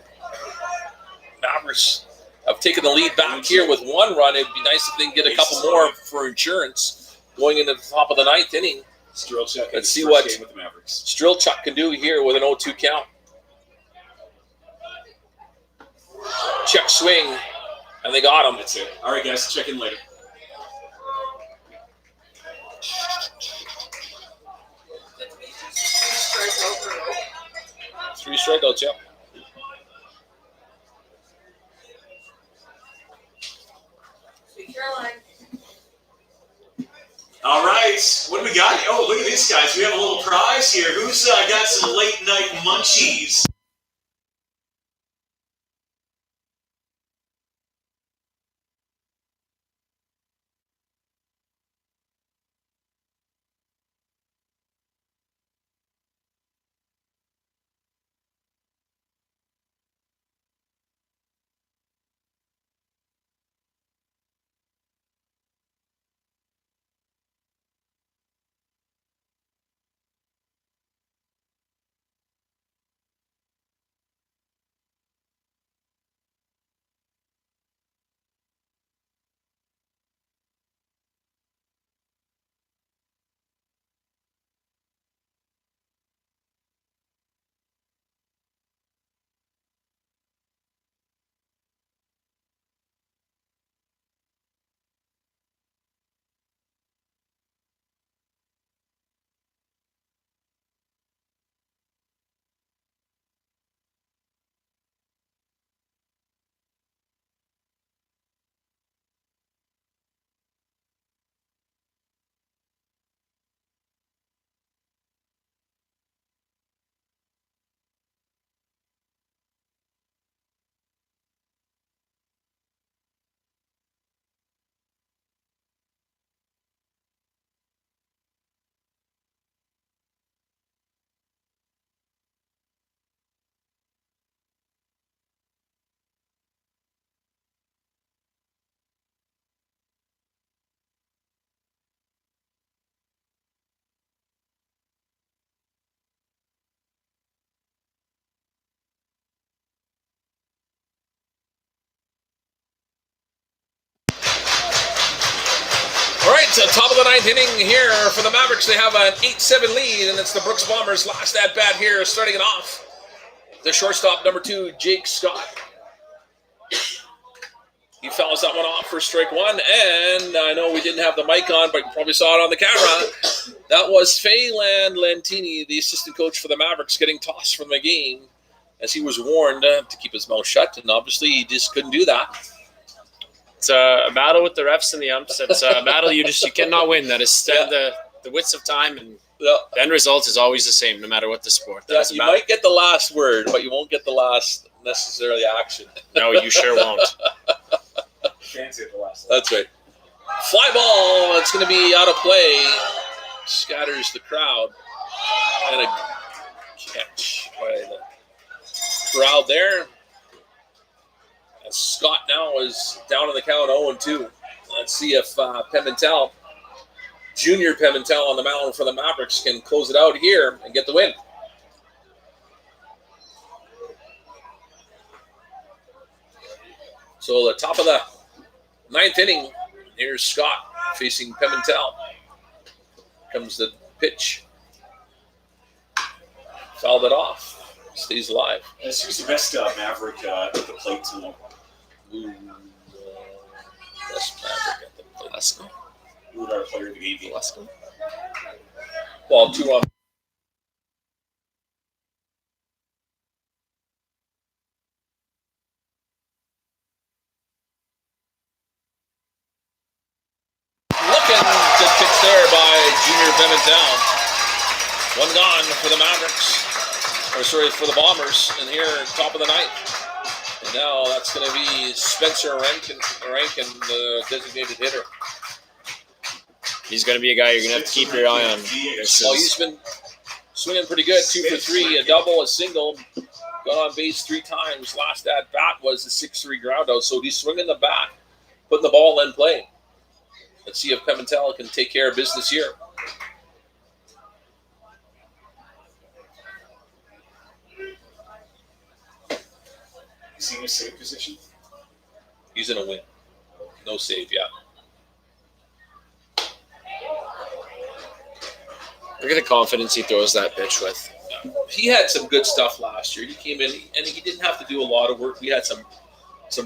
Mavericks have taken the lead back here with 1 run. It'd be nice if they can get a couple more for insurance going into the top of the 9th inning. Strelchuk. Let's see first what- game with the Mavericks. Strelchuk can do here with an 0-2 count. Check swing, and they got him. That's it. All right, guys. Check in later. Strike over. 3 strikeouts, yeah. Sweet Caroline. All right. What do we got? Oh, look at this, guys. We have a little prize here. Who's got some late night munchies? ninth inning here for the Mavericks. They have an 8-7 lead, and it's the Brooks Bombers' last at-bat here, starting it off. The shortstop, number 2, Jake Scott. He fouls that one off for strike one, and I know we didn't have the mic on, but you probably saw it on the camera. That was Phelan Lentini, the assistant coach for the Mavericks, getting tossed from the game as he was warned to keep his mouth shut, and obviously he just couldn't do that. It's a battle with the refs and the umps. It's a battle you cannot win. That is the widths of time, and the end result is always the same, no matter what the sport. You might get the last word, but you won't get the last necessarily action. No, you sure won't. Fancy at the last. That's right. Fly ball. It's going to be out of play. Scatters the crowd. And a catch by the crowd there. And Scott now is down on the count 0-2. Let's see if Pimentel, Junior Pimentel on the mound for the Mavericks, can close it out here and get the win. So the top of the ninth inning, here's Scott facing Pimentel. Comes the pitch. Fouled it off. Stays alive. Who's the best Maverick at the plate tonight? Best Maverick at the plate. Lesko. Who would our player of the game be? Lesko. Well, 2 on. Good pitch there by Junior Pimentel. One gone for the Mavericks. For the Bombers. And here, top of the ninth. And now that's going to be Spencer Rankin, the designated hitter. He's going to be a guy you're going to have to keep your eye on. Well, he's been swinging pretty good. 2 for 3, a double, a single. Got on base 3 times. Last at bat was a 6-3 ground out. So he's swinging the bat, putting the ball in play. Let's see if Pimentel can take care of business here. Is he in a save position? He's in a win. No save yet. Look at the confidence he throws that pitch with. He had some good stuff last year. He came in, and he didn't have to do a lot of work. We had some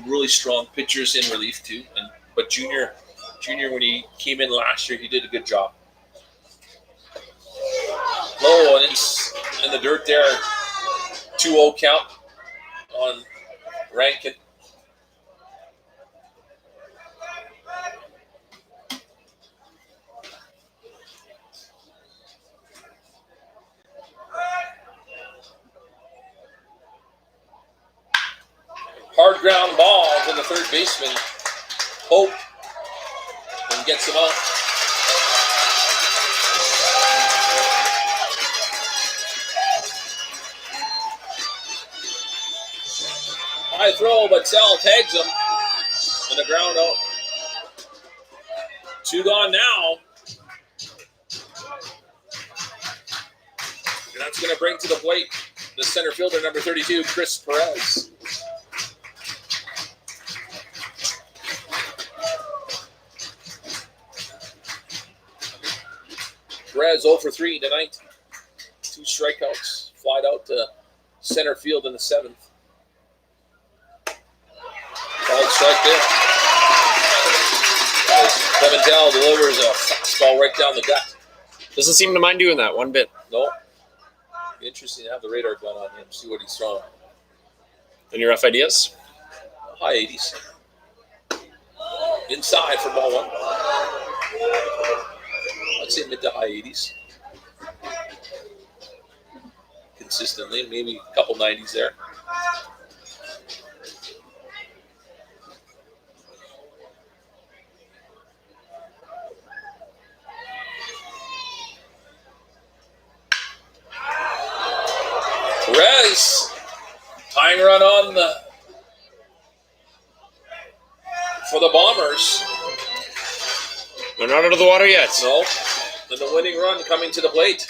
really strong pitchers in relief too. But Junior, when he came in last year, he did a good job. Low and it's in the dirt there. 2-0 count on Rankin. Hard ground ball to the third baseman. Hope. And gets him out. High throw, but Sal tags him. And a ground out. 2 gone now. And that's going to bring to the plate the center fielder, number 32, Chris Perez. Perez 0 for 3 tonight. 2 strikeouts. Flied out to center field in the 7th. Called strike there. Pimentel delivers a fastball right down the gut. Doesn't seem to mind doing that one bit. No. Interesting to have the radar gun on him, see what he's throwing. Any rough ideas? High 80s. Inside for ball 1. I'd say mid to high 80s. Consistently, maybe a couple 90s there. Perez, tying run on for the Bombers. They're not out of the water yet. No. And the winning run coming to the plate.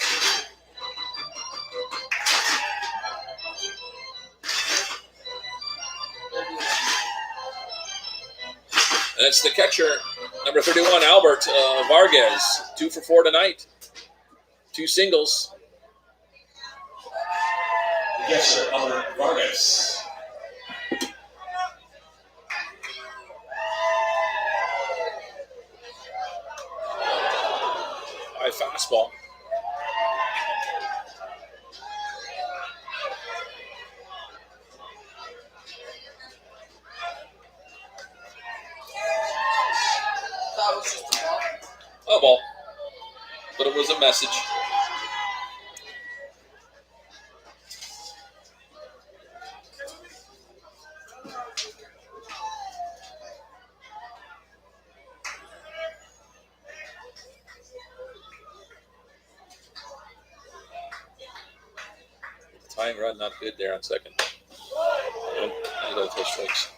And it's the catcher, Number 31, Albert Vargas, 2 for 4 tonight. 2 singles. Yes, sir. Albert Vargas. High fastball. That was just a ball. A ball. But it was a message. Tying run not good there on second. Strikes.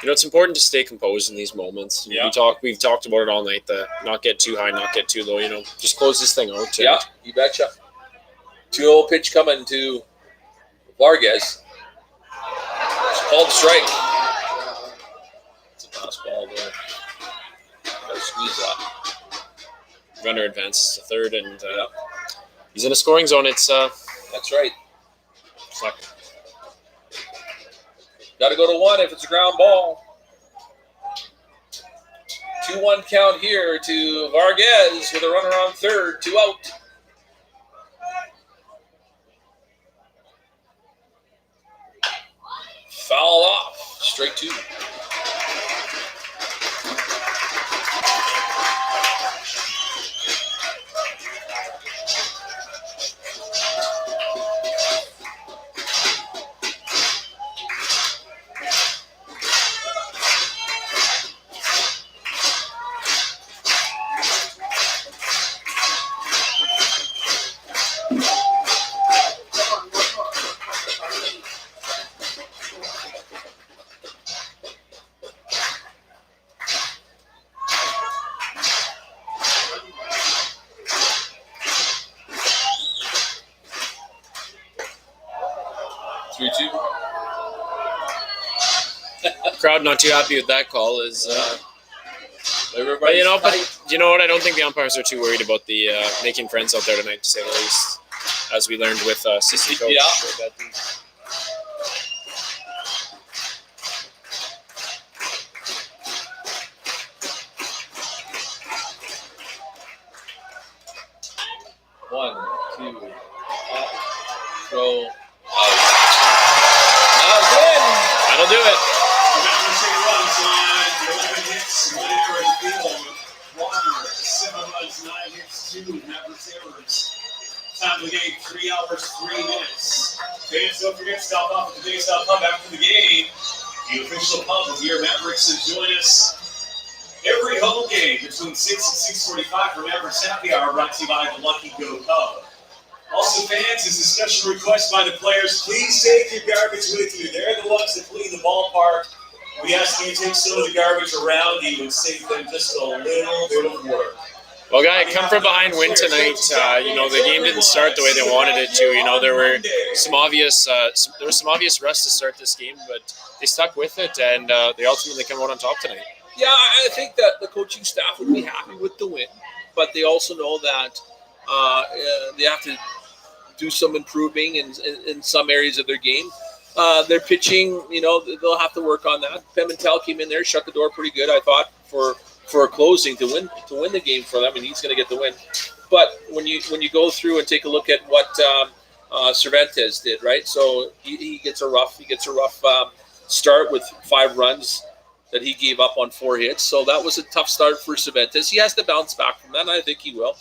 You know, it's important to stay composed in these moments. Yeah. We've talked about it all night. The not get too high, not get too low. You know, just close this thing out. Yeah, you betcha. 2-0 pitch coming to Vargas. It's called strike. It's a fastball there. Gotta squeeze that. Runner advances to third, and he's in a scoring zone. It's That's right. second. Got to go to 1 if it's a ground ball. 2-1 count here to Vargas with a runner on third, 2 out. Foul off, straight 2. Crowd not too happy with that call. Is Everybody's but you know, tight. you know what? I don't think the umpires are too worried about the making friends out there tonight, to say the least. As we learned with Sissy Coach. Yeah. One, two, up, throw, out. Not good. That'll do it. Mavericks 8 runs on 11 hits, 1 error in the field. Water, 7 runs, 9 hits, 2 Mavericks errors. Time of the game, 3 hours, 3 minutes. Fans, don't forget to stop off at the Base-Stop Pub after the game. The official pub of your Mavericks, and join us every home game between 6 and 6:45 for Mavericks Happy Hour, brought to you by the Lucky Go Pub. Also, fans, as a special request by the players, please take your garbage with you. They're the ones that clean the ballpark. We ask you to take some of the garbage around you and save them just a little bit of work. Well, guy, come from behind win tonight. You know, the game didn't start the way they wanted it to. You know, there were some obvious rust to start this game, but they stuck with it, and they ultimately come out on top tonight. Yeah, I think that the coaching staff would be happy with the win, but they also know that they have to do some improving in some areas of their game. Their pitching, you know, they'll have to work on that. Pimentel came in there, shut the door pretty good, I thought, for a closing to win the game for them, and he's going to get the win. But when you go through and take a look at what Cervantes did, right? So he gets a rough start with 5 runs that he gave up on 4 hits. So that was a tough start for Cervantes. He has to bounce back from that, and I think he will.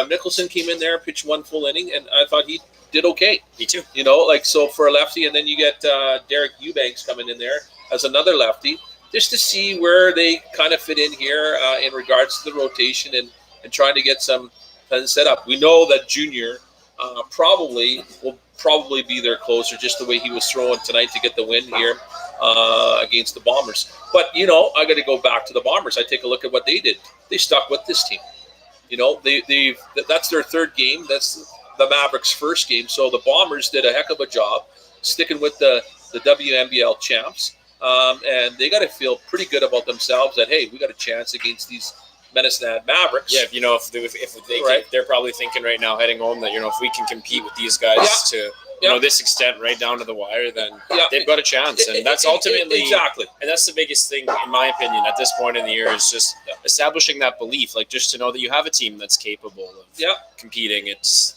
Nicholson came in there, pitched 1 full inning, and I thought he did okay. Me too. You know, like, so for a lefty, and then you get Derek Eubanks coming in there as another lefty, just to see where they kind of fit in here in regards to the rotation and trying to get some set up. We know that Junior will probably be their closer, just the way he was throwing tonight to get the win here against the Bombers. But, you know, I got to go back to the Bombers. I take a look at what they did. They stuck with this team. You know, that's their 3rd game. That's the Mavericks' 1st game. So the Bombers did a heck of a job sticking with the WNBL champs. And they got to feel pretty good about themselves that, hey, we got a chance against these Medicine Hat Mavericks. Yeah, if they Right. they're probably thinking right now heading home that, if we can compete with these guys to this extent right down to the wire, then they've got a chance. And that's ultimately exactly. And that's the biggest thing, in my opinion, at this point in the year, is just establishing that belief, like just to know that you have a team that's capable of competing. It's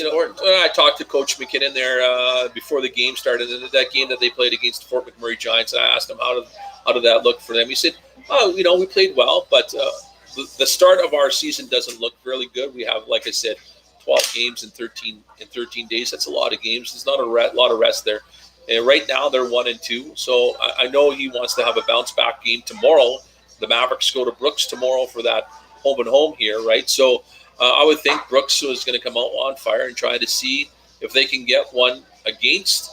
important. When I talked to Coach McKinnon there before the game started, and that game that they played against the Fort McMurray Giants, I asked him how did that look for them. He said, "Oh, we played well, but the start of our season doesn't look really good. We have, like I said, 12 games in 13 days. That's a lot of games. There's not a lot of rest there. And right now they're 1-2. So I know he wants to have a bounce back game tomorrow. The Mavericks go to Brooks tomorrow for that home and home here, right? So I would think Brooks is going to come out on fire and try to see if they can get one against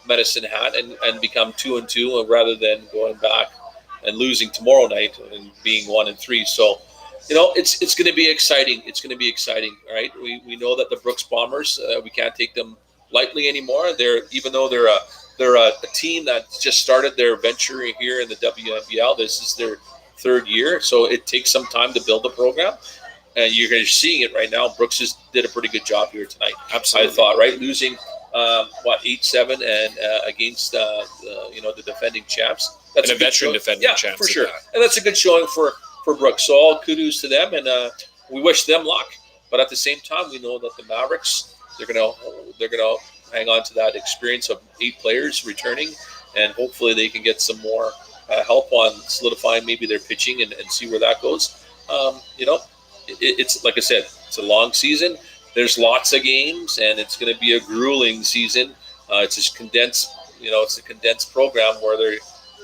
Medicine Hat and become 2-2 rather than going back and losing tomorrow night and being 1-3. So, it's going to be exciting. It's going to be exciting, right? We know that the Brooks Bombers, we can't take them lightly anymore. Even though they're a team that just started their venture here in the WNBL. This is their third year, so it takes some time to build the program. And you're seeing it right now. Brooks just did a pretty good job here tonight. Absolutely. I thought, right? Losing 8-7 and against the defending champs. That's a veteran defending champs. For sure. And that's a good showing for Brooks. So all kudos to them, and we wish them luck. But at the same time, we know that the Mavericks, they're gonna hang on to that experience of 8 players returning, and hopefully they can get some more help on solidifying maybe their pitching and see where that goes. It's like I said, it's a long season. There's lots of games, and it's going to be a grueling season. It's a condensed program where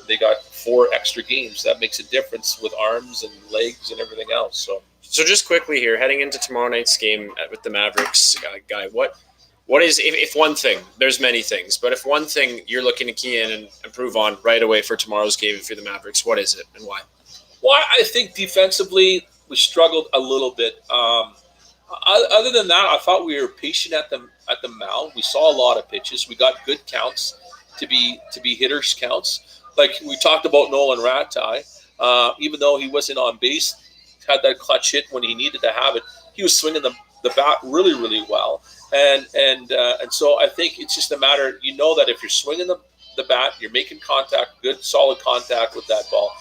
they got 4 extra games. That makes a difference with arms and legs and everything else. So just quickly here, heading into tomorrow night's game with the Mavericks, Guy, what is, if one thing, there's many things, but if one thing you're looking to key in and improve on right away for tomorrow's game for the Mavericks, what is it and why? Well, I think defensively we struggled a little bit. Other than that, I thought we were patient at the mound. We saw a lot of pitches. We got good counts to be hitters counts. Like we talked about Nolan Ratai, even though he wasn't on base, had that clutch hit when he needed to have it. He was swinging the bat really, really well. And so I think it's just a matter, that if you're swinging the bat, you're making contact, good solid contact with that ball,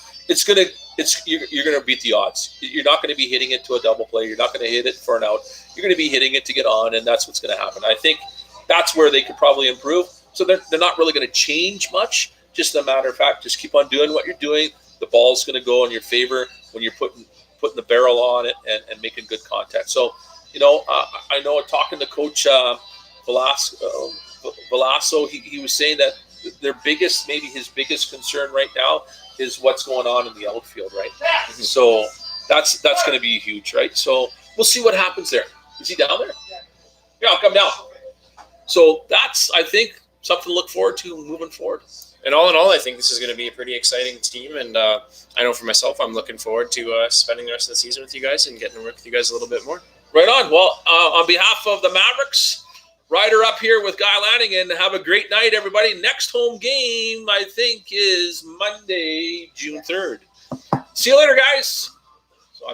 you're gonna beat the odds. You're not going to be hitting it to a double play. You're not going to hit it for an out. You're going to be hitting it to get on, and that's what's going to happen. I think that's where they could probably improve. So they're not really going to change much. Just a matter of fact, just keep on doing what you're doing. The ball's going to go in your favor when you're putting the barrel on it and making good contact. So, I know talking to Coach Velasco, he was saying that his biggest concern right now is what's going on in the outfield, right? Mm-hmm. So that's going to be huge, right? So we'll see what happens there. Is he down there? Yeah, I'll come down. So that's, I think, something to look forward to moving forward. And all in all, I think this is going to be a pretty exciting team. And I know for myself, I'm looking forward to spending the rest of the season with you guys and getting to work with you guys a little bit more. Right on. Well, on behalf of the Mavericks, Ryder up here with Guy Lanning, and have a great night, everybody. Next home game, I think, is Monday, June 3rd. See you later, guys.